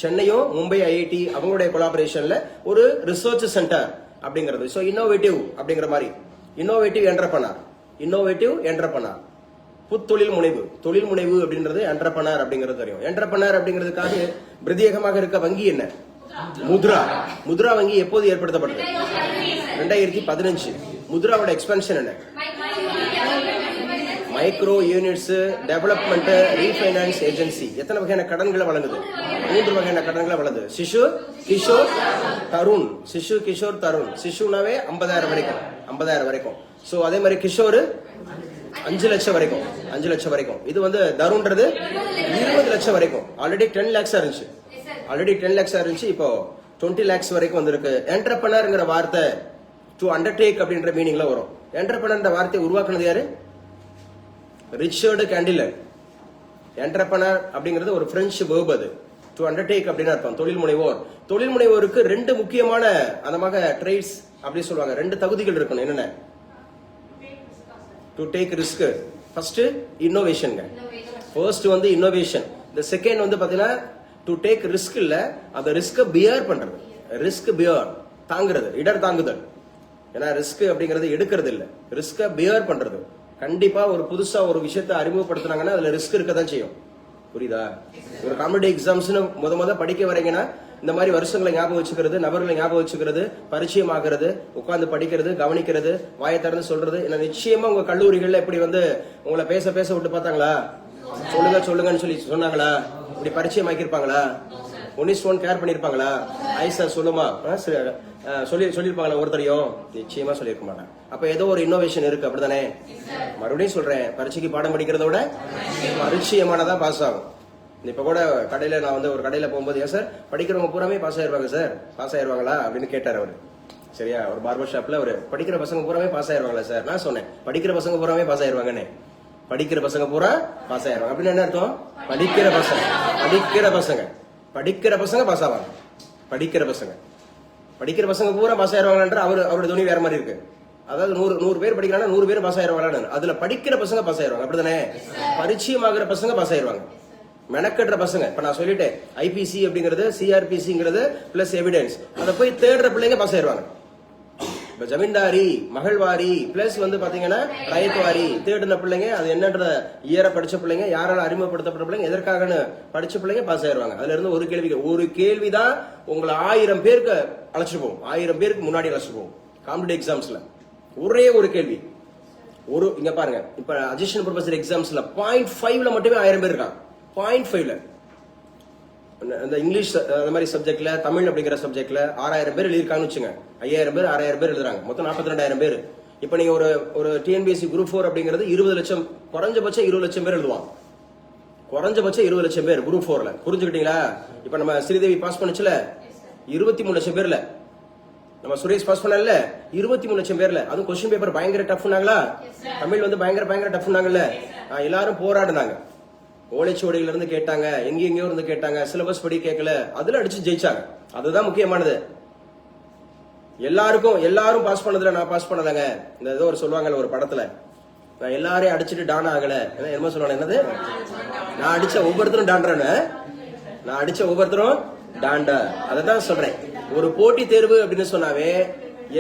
சென்னையும் மும்பை IIT அவங்களுடைய கொலாபரேஷன்ல ஒரு ரிசர்ச் சென்டர் அப்படிங்கிறது. சோ இன்னோவேட்டிவ் அப்படிங்கிற மாதிரி இன்னோவேட்டிவ் என்டர்பிரனர். Innovative entrepreneur. புத்தொழில் முனைவு. தொழில் முனைவு அப்படின்றது என்டர்பிரனர் அப்படிங்கிறது தெரியும். என்டர்பிரனர் அப்படிங்கிறதுக்காக பிரத்யேகமாக இருக்க வங்கி என்ன? முத்ரா. முத்ரா வங்கி எப்போது ஏற்படுத்தப்பட்டது? 2015. முத்ராவோட எக்ஸ்பென்ஷன் என்ன? Micro units development refinance agency. எத்தனை வகையான கடன்களை வழங்குது? 3 வகையான கடன்களை வழங்குது. சிசு, கிஷோர், தருண். சிசு, கிஷோர், தருண். சிசுனாவே 50,000 வரைக்கும். 50,000 வரைக்கும். சோ அதே மாதிரி கிஷோர் 5 லட்சம் வரைக்கும். 5 லட்சம் வரைக்கும். இது வந்து தருண்ன்றது 20 லட்சம் வரைக்கும். ஆல்ரெடி 10 lakhs இருந்துச்சு. ஆல்ரெடி 10 lakhs இருந்துச்சு. இப்போ 20 lakhs வரைக்கும் வந்திருக்கு. என்டர்பிரனர்ங்கிற வார்த்தை டு அண்டர்டேக் அப்படின்ற மீனிங்ல வரும். என்டர்பிரனர் வார்த்தையை உருவாக்குனது யாரு? ரிச்சர்டு கேண்டிலர். என்டர்பிரனர் அப்படிங்கிறது ஒரு பிரெஞ்சு வேர்ப். அது டு அண்டர்டேக் அப்படின்னு அர்த்தம். தொழில் முனைவோர். தொழில் முனைவோருக்கு 2 முக்கியமான அந்த மாதிரி ட்ரேட்ஸ் அப்படி சொல்லுவாங்க. 2 தகுதிகள் இருக்கணும். என்னென்ன? To take risk. First innovation. First வந்து இன்னோவேஷன். இந்த செகண்ட் வந்து பாத்தீங்கன்னா டு டேக் ரிஸ்க் இல்ல, அந்த ரிஸ்க பியர் பண்றது. ரிஸ்க் பியர் தாங்குறது, இடர் தாங்குதல். ஏன்னா ரிஸ்க் அப்படிங்கிறது எடுக்கிறது இல்ல, ரிஸ்க பியர் பண்றது. கண்டிப்பா ஒரு புதுசா ஒரு விஷயத்தை அறிமுகப்படுத்தினாங்கன்னா அதுல ரிஸ்க் இருக்கதான் செய்யும். புரியுதா? ஒரு காம்படிட்டிவ் எக்ஸாம்ஸ்னு முத படிக்க வரீங்கன்னா இந்த மாதிரி வருஷங்களை ஞாபகம் வச்சுக்கிறது, நபர்களை ஞாபகம் வச்சுக்கிறது, பரிச்சயம் ஆகிறது, உட்கார்ந்து படிக்கிறது, கவனிக்கிறது, வாயை திறந்து சொல்றது. நிச்சயமா உங்க கல்லூரிகள்ல இப்படி வந்து உங்களை பேச விட்டு பார்த்தாங்களா? சொல்லுங்கன்னு சொல்லி சொன்னாங்களா? இப்படி பரிச்சயம் ஆக்கியிருப்பாங்களா? 1:1 கேர் பண்ணிருப்பாங்களா? ஐசா சொல்லுமா சொல்லிருப்பாங்களா? ஒருத்தரையும் நிச்சயமா சொல்லிருக்க மாட்டாங்க. அப்ப ஏதோ ஒரு இன்னோவேஷன் இருக்கு. அப்படித்தானே? மறுபடியும் சொல்றேன், பரீட்சைக்கு பாடம் படிக்கிறத விட பரிச்சயமானதான் பாஸ் ஆகும். இப்ப கூட கடையில நான் வந்து ஒரு கடையில போகும்போது, ஏன் சார் படிக்கிறவங்க பூராமே பாஸ் ஆயிருவாங்க சார், பாஸ் ஆயிருவாங்களா அப்படின்னு கேட்டார் அவரு. சரியா? ஒரு பார்பர் ஷாப்ல ஒரு படிக்கிற பசங்க பூராமே பாஸ் ஆயிருவாங்களா சார்? நான் சொன்னேன் படிக்கிற பசங்க பூராமே பாஸ் ஆயிருவாங்கன்னு. படிக்கிற பசங்க பூரா பாஸ் ஆயிருவாங்க அப்படின்னு என்ன அர்த்தம்? படிக்கிற பசங்க பாஸ் ஆவாங்க. படிக்கிற பசங்க பூரா பாஸ் ஆயிருவாங்கன்ற அவரோட துணி வேற மாதிரி இருக்கு. அதாவது 100 பேர் படிக்கிறாங்க, 100 பேர் பாஸ் ஆயிருவாங்க. அதுல படிக்கிற பசங்க பாஸ் ஆயிருவாங்க. அப்படிதானே? பரிச்சயம் ஆகிற பசங்க பாஸ் ஆயிருவாங்க. மெனக்கட்டுற பசங்க. இப்ப நான் சொல்லிட்டேன், IPC அப்படிங்கிறது CRPCங்கிறது பிளஸ் எவிடன்ஸ். அதை போய் தேடுற பிள்ளைங்க பாஸ் ஆயிருவாங்க. இப்ப ஜமீன்தாரி, மகள்வாரி பிளஸ் வந்து பாத்தீங்கன்னா ரயத்வாரி தேடின பிள்ளைங்க, அது என்னன்ற இயர படிச்ச பிள்ளைங்க, யாரால அறிமுகப்படுத்தப்பட்ட பிள்ளைங்க, எதற்காக படிச்ச பிள்ளைங்க பாஸ் ஆயிருவாங்க. அதுல இருந்து ஒரு கேள்விதான் உங்களை 1000 பேருக்கு அழைச்சிட்டு போகும். 1000 பேருக்கு முன்னாடி அழைச்சிட்டு போகும். காம்படிட்டிவ் எக்ஸாம்ஸ்ல ஒரே ஒரு கேள்வி. இங்க பாருங்க, இப்ப அசிஸ்டன்ட் ப்ரொஃபசர் எக்ஸாம்ஸ்ல 0.5ல மட்டுமே 1000 பேர் இருக்காங்க. 0.5ல இந்த இங்கிலீஷ் அந்த மாதிரி சப்ஜெக்ட்ல, தமிழ் அப்படிங்கிற சப்ஜெக்ட்ல 6000 பேர் எழுதிருக்காங்கன்னு வச்சுங்க. 5000 பேர் 6000 பேர் எழுதுறாங்க. மொத்தம் 42,000 பேர். இப்ப நீங்க ஒரு TNPSC குரூப் 4 அப்படிங்கிறது 20 லட்சம், குறைஞ்சபட்சம் 20 லட்சம் பேர் எழுதுவாங்க. குறைஞ்சபட்சம் 20 லட்சம் பேர் குரூப் 4ல. புரிஞ்சுக்கிட்டீங்களா? இப்ப நம்ம ஸ்ரீதேவி பாஸ் பண்ணுச்சுல 23 லட்சம் பேர்ல நம்ம சுரேஷ் பாஸ் பண்ணல 23 லட்சம் பேர்ல. அதுவும் கொஸ்டின் பேப்பர் பயங்கர டஃப்னாங்களா, தமிழ் வந்து பயங்கர டஃப்னாங்கல்ல. எல்லாரும் போராடினாங்க, ஓலைச்சுவடியில இருந்து கேட்டாங்க, எங்கெங்கயோ இருந்து கேட்டாங்க, சிலபஸ் படி கேட்கல, அதுல அடிச்சு ஜெயிச்சாங்க. அதுதான் முக்கியமானது. எல்லாரும் பாஸ் பண்ணதுல நான் பாஸ் பண்ணலங்க. இந்த ஏதோ ஒரு சொல்லுவாங்கல்ல ஒரு படத்துல, நான் எல்லாரையும் அடிச்சுட்டு டான் ஆகல, என்ன சொல்லுவாங்க, என்னது, நான் அடிச்ச ஒவ்வொருத்தரும் டான்றானு, நான் அடிச்ச ஒவ்வொருத்தரும் டாண்டா. அததான் சொல்றேன். ஒரு போட்டி தேர்வு அப்படின்னு சொன்னாவே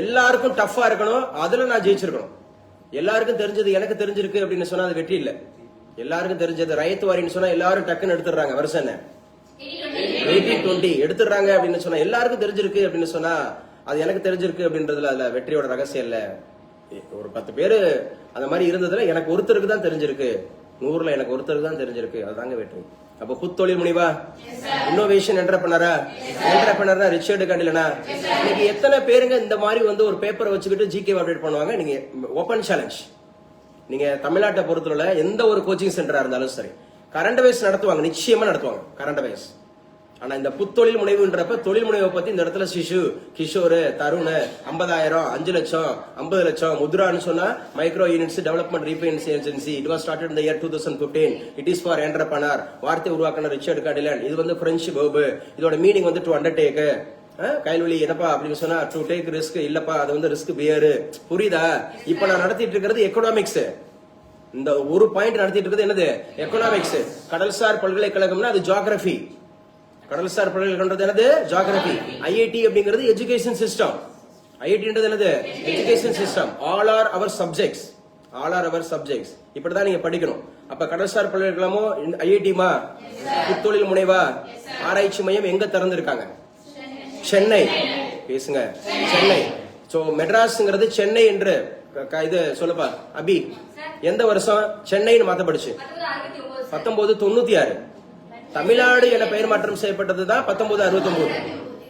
எல்லாருக்கும் டஃபா இருக்கணும், அதுல நான் ஜெயிச்சிருக்கணும். எல்லாருக்கும் தெரிஞ்சது எனக்கு தெரிஞ்சிருக்கு அப்படின்னு சொன்னா அது வெற்றி இல்ல. எல்லாருக்கும் தெரிஞ்சது ரயத்து வாரின்னு சொன்னா எல்லாரும் டக்குன்னு எடுத்துடுறாங்க, வருஷம் என்ன 80-20 எடுத்துடுறாங்க அப்படின்னு சொன்னா எல்லாருக்கும் தெரிஞ்சிருக்கு அப்படின்னு சொன்னா அது எனக்கு தெரிஞ்சிருக்கு அப்படின்றதுல அதுல வெற்றியோட ரகசியம் இல்ல. ஒரு 10 பேரு அந்த மாதிரி இருந்ததுல எனக்கு ஒருத்தருக்கு தான் தெரிஞ்சிருக்கு, 100ல எனக்கு ஒருத்தருக்கு தான் தெரிஞ்சிருக்கு, அதுதாங்க வெற்றி. அப்ப புத்தொழில் முனைவா, இன்னோவேஷன் என்டர்பிரனர்னா ரிச்சர்டு காண்டிலனா, இன்னைக்கு எத்தனை பேருங்க இந்த மாதிரி வந்து ஒரு பேப்பரை வச்சுக்கிட்டு ஜிகே அப்டேட் பண்ணுவாங்க? நீங்க ஓபன் சேலஞ்ச், நீங்க தமிழ்நாட்டை பொறுத்தவரை எந்த ஒரு கோச்சிங் சென்டரா இருந்தாலும் சரி கரண்ட் அவேர்ஸ் நடத்துவாங்க, நிச்சயமா நடத்துவாங்க கரண்ட் அவேர்ஸ். ஆனா இந்த புத்தொழில் முனைவுன்றப்ப தொழில் முனைவை பத்தி இந்த இடத்துல சிசு, கிஷோர், தருண் 50,000, 5 லட்சம், 50 லட்சம், முத்ரான்னு சொன்னா micro units development refinance agency, it was started in the year 2015, it is for entrepreneur, வார்த்தை உருவாக்கின ரிச்சர்ட் கார்டிலன். இது வந்து பிரெஞ்சு வேர்பு, இதோட மீனிங் வந்து டு அண்டர்டேக். கைல்வழி என்னப்பா அப்படின்னு சொன்னா டு டேக் ரிஸ்க், இல்லப்பா அது வந்து ரிஸ்க் பியர். புரியுதா? இப்ப நான் நடத்திட்டு இருக்கிறது எக்கனாமிக்ஸ். இந்த ஒரு பாயிண்ட் நடத்திட்டு இருக்கிறது என்னது? எக்கனாமிக்ஸ். கடல்சார் பல்கலைக்கழகம்னா அது ஜியோகிராபி. கடல்சார் பல்கலைக்கழகம் என்னது? ஜியோகிராபி. ஐஐடி அப்படிங்கிறது எஜுகேஷன் சிஸ்டம். ஐஐடின்றது என்னது? Education system. ஆல் ஆர் அவர் சப்ஜெக்ட்ஸ், ஆல் ஆர் அவர் சப்ஜெக்ட்ஸ். இப்படிதான் நீங்க படிக்கணும். அப்ப கடல்சார் பல்கலைக்கழகமோ ஐஐடிமா? புத்தொழில் முனைவா ஆராய்ச்சி மையம் எங்க திறந்திருக்காங்க? சென்னை. பேசுங்க, சென்னை. சோ மெட்ராஸ்ங்கிறது சென்னை என்று இது சொல்லுப்பா அபி. எந்த வருஷம் சென்னைன்னு மாத்தப்படுச்சு? 1996. தமிழ்நாடு என பெயர் மாற்றம் செய்யப்பட்டதுதான் 1969.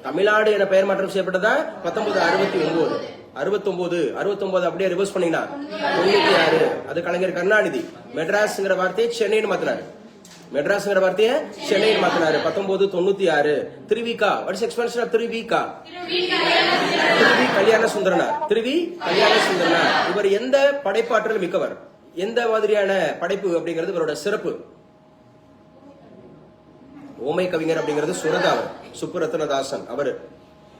தமிழ்நாடு என பெயர் மாற்றம் செய்யப்பட்டதா 1969. 69 அப்படியே ரிவர்ஸ் பண்ணீங்கன்னா 96. அது கலைஞர் கருணாநிதி மெட்ராஸ்ங்கிற வார்த்தையை சென்னைன்னு மாத்தினாரு. மெட்ராஸ்ங்கிற வார்த்தையை சென்னைன்னு மாத்தினாரு 1996. Thiruvika, what's expansion of Thiruvika? Thiruvi Kalyana Sundaranar. திருவி கல்யாண சுந்தரனார் இவர் எந்த படைப்பாற்றல் மிக்கவர்? எந்த மாதிரியான படைப்பு அப்படிங்கிறது இவரோட சிறப்பு? ஓமை கவிஞர் அப்படிங்கிறது சுரதாவர், சுப்புரத்னதாசன் அவர்.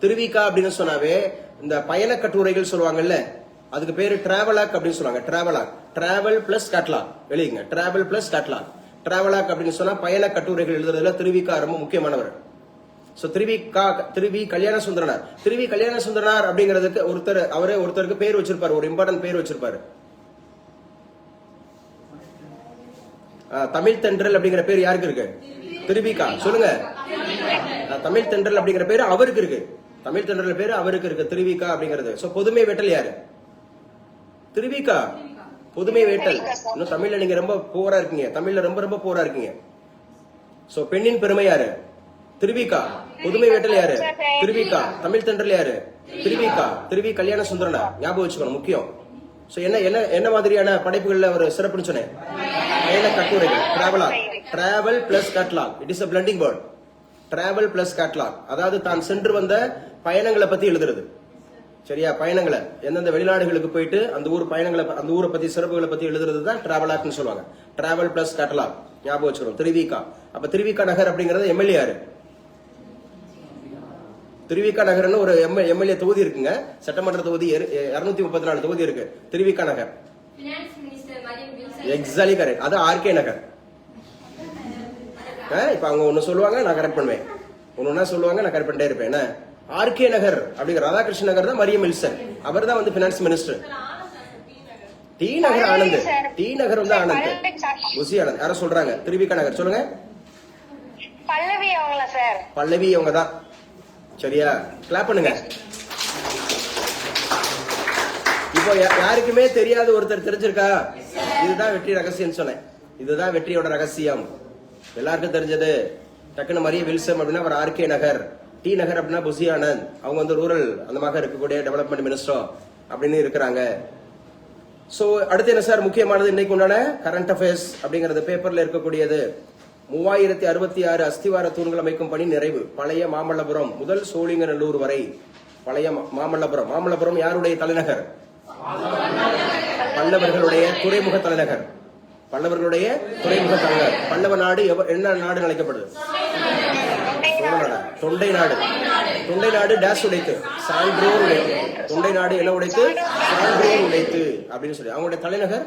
திருவிகா அப்படின்னு சொன்னாவே இந்த பயண கட்டுரைகள் சொல்லுவாங்கல்ல, அதுக்கு பேரு டிராவலாக் அப்படின்னு சொல்லுவாங்க. Travelogue, travel plus catalogue. எழுதிங்க, டிராவல் பிளஸ் கேட்லாக். டிராவலாக் அப்படின்னு சொன்னா பயண கட்டுரைகள் எழுதுறதுல திருவிகா ரொம்ப முக்கியமானவர். சோ திருவி கல்யாண சுந்தரனார். திருவி கல்யாண சுந்தரனார் அப்படிங்கிறதுக்கு ஒருத்தருக்கு பேர் வச்சிருப்பாரு, ஒரு இம்பார்ட்டன்ட் பேர் வச்சிருப்பாரு. தமிழ் தென்றல் அப்படிங்கிற பேர் யாருக்கு இருக்கு? திருவிகா. சொல்லுங்க. தமிழ் தென்றல் அப்படிங்கிற பேரு அவருக்கு இருக்கு. தமிழ் தென்றல் பேரு அவருக்கு இருக்கு, திருவிகா அப்படிங்கிறது. சோ பொதுமை வேட்டல் யாரு? திருவிகா. பொதுமை வேட்டல். இன்னும் தமிழ்ல நீங்க ரொம்ப போரா இருக்கீங்க, தமிழ்ல ரொம்ப போரா இருக்கீங்க. சோ பெண்ணின் பெருமை யாரு? திருவிகா. புதுமை வேட்டல் யாரு? திருவிகா. தமிழ் தென்றல் யாரு? திருவிகா. திருவி கல்யாண சுந்தரனா. ஞாபகம் வச்சுக்கணும், முக்கியம். சோ என்ன மாதிரியான படைப்புகள்ல ஒரு சிறப்புன்னு சொன்னேன்? பயண கட்டுரைகள். Travelogue. Travel plus catalogue. It is a blending word. Travel plus catalogue. அதாவது தான் சென்று வந்த பயணங்களை பத்தி எழுதுறது. சரியா? பயணங்களை, எந்தெந்த வெளிநாடுகளுக்கு போயிட்டு அந்த ஊர் பயணங்களை, அந்த ஊரை பத்தி சிறப்புகளை பத்தி எழுதுறது தான் டிராவலாக்னு சொல்லுவாங்க. Travel plus catalogue. ஞாபகம் வச்சுக்கணும். திருவிகா. அப்ப திருவிகா நகர் அப்படிங்கறது எம்எல்ஏ யாரு? திருவிகா நகர்னு ஒரு எம்எல்ஏ தொகுதி இருக்குங்க, சட்டமன்ற தொகுதி 234 தொகுதி இருக்கு. திருவிகா நகர். Exactly correct. அது ஆர்கே நகர். இப்ப அவங்க ஒண்ணு சொல்லுவாங்க, நான் கரெக்ட் பண்ணுவேன். ஒண்ணு சொல்லுவாங்க, நான் கரெக்ட் பண்ணிட்டே இருப்பேன். ஆர்கே நகர் அப்படிங்கிற ராதாகிருஷ்ணன் நகர் தான் மரியம் வில்சன். அவர் தான் வந்து பினான்ஸ் மினிஸ்டர். டி நகர் ஆனந்த். டி நகர் வந்து ஆனந்த் குசி ஆனந்த். யார சொல்றாங்க? திருவிகா நகர். சொல்லுங்க. பல்லவி அவங்களா சார்? பல்லவி அவங்க தான். சரியா? கிளாப் பண்ணுங்க. இப்போ யாருக்குமே தெரியாத ஒருத்தர் தெரிஞ்சிருக்கா? இதுதான் வெற்றி ரகசியம் சொன்னேன். இதுதான் வெற்றியோட ரகசியம். எல்லாருக்கும் தெரிஞ்சது. டக்குனு மரிய வில்சம் அப்படின்னா அவர் ஆர்கே நகர். டி நகர் அப்படின்னா புசி ஆனந்த். அவங்க வந்து ரூரல் அந்த மாதிரி இருக்கக்கூடிய டெவலப்மெண்ட் மினிஸ்டர் அப்படின்னு இருக்கிறாங்க. சோ அடுத்து என்ன சார் முக்கியமானது? இன்னைக்கு உண்டான கரண்ட் அஃபேர்ஸ் அப்படிங்கறது பேப்பர்ல இருக்கக்கூடியது. 3066 அஸ்திவார தூண்கள் அமைக்கும் பணி நிறைவு. பழைய மாமல்லபுரம் முதல் சோழிங்கநல்லூர் வரை பழைய மாமல்லபுரம். மாமல்லபுரம் யாருடைய தலைநகர்? பல்லவர்களுடைய துறைமுக தலைநகர். பல்லவர்களுடைய துறைமுக தலைநகர். பல்லவ நாடு என்ன நாடு அழைக்கப்படுது? தொண்டை நாடு. தொண்டை நாடு டேஸ் உடைத்து, சான்றோர் உடைத்து. தொண்டை நாடு என்ன உடைத்து? சான்றோர் உடைத்து அப்படின்னு சொல்லி. அவங்களுடைய தலைநகர்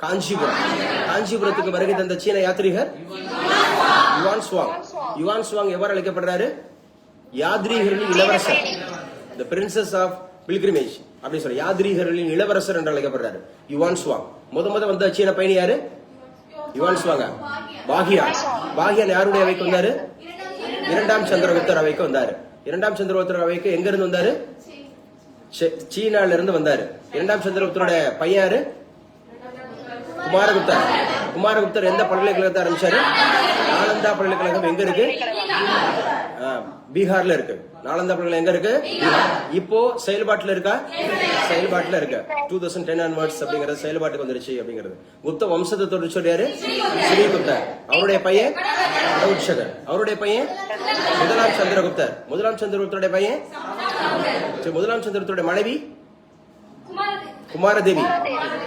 காஞ்சிபுரம். காஞ்சிபுரத்துக்கு வருகை தந்த சீன யாத்ரீகர் யுவான் சுவாங். யுவான் சுவாங் எவ்வாறு அழைக்கப்படுறாரு? யாத்ரீகர்களின் இளவரசர், தி பிரின்சஸ் ஆஃப் பில்கிரிமேஜ் அப்படின்னு சொல்லி. யாத்ரீகர்களின் இளவரசர் என்று அழைக்கப்படுறாரு யுவான் சுவாங். முத வந்த சீன பயணி யாரு? யுவான் சுவாங்க. பாகியான். பாகியான் யாருடைய அவைக்கு வந்தாரு? இரண்டாம் சந்திரகுப்தர் அவைக்கு வந்தாரு. இரண்டாம் சந்திரகுப்தர் அவைக்கு எங்க இருந்து வந்தாரு? சீனால இருந்து வந்தாரு. இரண்டாம் சந்திரகுப்தரோட பையன் யாரு? குமாரகுப்தர். குமாரகுப்தர் எந்த பல்கலைக்கழகத்தை ஆரம்பிச்சாரு? நாலந்தா பல்கலைக்கழகம் எங்க இருக்கு? பீகார்ல இருக்கு. நாலந்தா பல்கலை எங்க இருக்கு? இப்போ செயல்பாட்டுல இருக்கா? செயல்பாட்டுல இருக்கு. 2010 onwards அப்படிங்கறது செயல்பாட்டுக்கு வந்துருச்சு அப்படிங்கிறது. குப்த வம்சத்தை தொடர்ச்சி சொல்றாரு ஸ்ரீகுப்தர். அவருடைய பையன் கடவுட்சகர். அவருடைய பையன் முதலாம் சந்திரகுப்தர். முதலாம் சந்திரகுப்தருடைய பையன் முதலாம் சந்திரகுப்தருடைய மனைவி குமாரதேவி.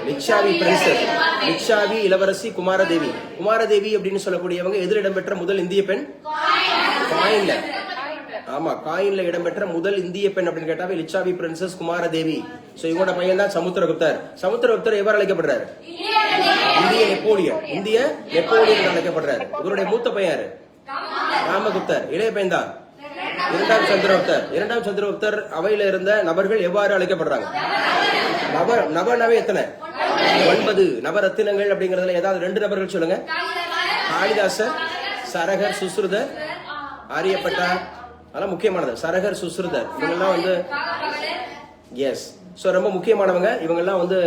லிச்சாவி பிரின்சஸ். லிச்சாவி இளவரசி குமாரதேவி. குமாரதேவி அப்படின்னு சொல்லக்கூடியவங்க எதில் இடம்பெற்ற முதல் இந்திய பெண்? காயின்ல. ஆமா, காயின்ல இடம்பெற்ற முதல் இந்திய பெண் அப்படின்னு கேட்டாவே லிச்சாவி பிரின்சஸ் குமாரதேவி. சோ இவங்களோட பையன் தான் சமுத்திரகுப்தர். சமுத்திரகுப்தர் எவ்வாறு அழைக்கப்படுறாரு? இந்திய நெப்போலியன். இந்திய நெப்போலியன் அழைக்கப்படுறாரு. இவருடைய மூத்த பையன் யாரு? ராமகுப்தர். இளைய பையன் தான் இரண்டாம் சந்திரகுப்தர். இரண்டாம் சந்திரகுப்தர் அவையில இருந்த நபர்கள் எவ்வாறு அழைக்கப்படுறாங்க? நவ எத்தனை? 9 நவரத்தினங்கள் அப்படிங்கறதுல ஏதாவது 2 நபர்கள் சொல்லுங்க. காளிதாசர், சரகர், சுஸ்ருதர், ஆரியப்பட்டா. அதெல்லாம் முக்கியமானது. சரகர், சுஸ்ருதர் இவங்கெல்லாம் வந்து எஸ். சோ ரொம்ப முக்கியமானவங்க இவங்கெல்லாம் வந்து.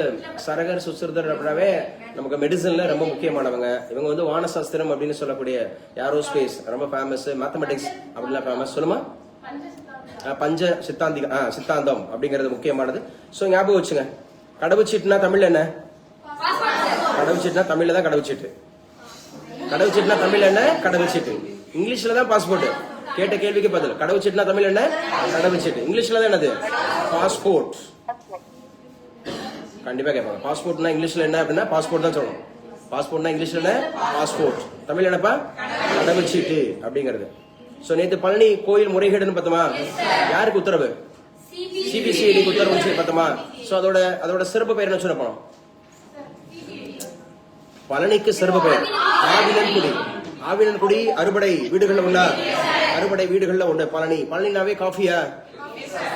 சரகர், சுஸ்ருதர் அப்படின்னாவே நமக்கு மெடிசன்ல ரொம்ப முக்கியமானவங்க. இவங்க வந்து வானசாஸ்திரம் அப்படின்னு சொல்லக்கூடிய ஏரோஸ்பேஸ் ரொம்ப ஃபேமஸ். மேத்தமெட்டிக்ஸ் அப்படிலாம் ஃபேமஸ். சொல்லுமா? பஞ்ச சித்தாந்தம் அப்படிங்கிறது முக்கியமானது. சோ ஞாபகம் வச்சுங்க. கடவுச்சீட்டுனா தமிழ்ல என்ன? கடவுச்சீட்டுனா தமிழ்ல தான் கடவுச்சீட்டு. கடவுச்சீட்டுனா தமிழ்ல என்ன? கடவுச்சீட்டு. இங்கிலீஷ்ல தான் பாஸ்போர்ட். கேட்ட கேள்விக்கு பதில். கடவுச்சீட்டுனா தமிழ் என்ன? கடவுச்சீட்டு. இங்கிலீஷ்ல தான் என்னது? பாஸ்போர்ட். கண்டிப்பா கேட்பாங்க. பாஸ்போர்ட்னா இங்கிலீஷ்ல என்ன அப்படின்னா பாஸ்போர்ட் தான் சொல்லணும். பாஸ்போர்ட்னா இங்கிலீஷ்ல என்ன? பாஸ்போர்ட். தமிழ் என்னப்பா? கடவுச்சீட்டு அப்படிங்கிறது. சோ நேத்து பழனி கோயில் முறைகேடுன்னு பார்த்தோமா? யாருக்கு உத்தரவு? சிபிசிஐடி உத்தரவு பார்த்தோமா? சோ அதோட சிறப்பு பெயர் என்ன சொன்ன? பழனிக்கு சிறப்பு பெயர் ஆவினன்குடி. ஆவினன்குடி அறுபடை வீடுகள்ல உள்ள அறுபடை வீடுகள்ல உண்டு பழனி. பழனினாவே காஃபியா?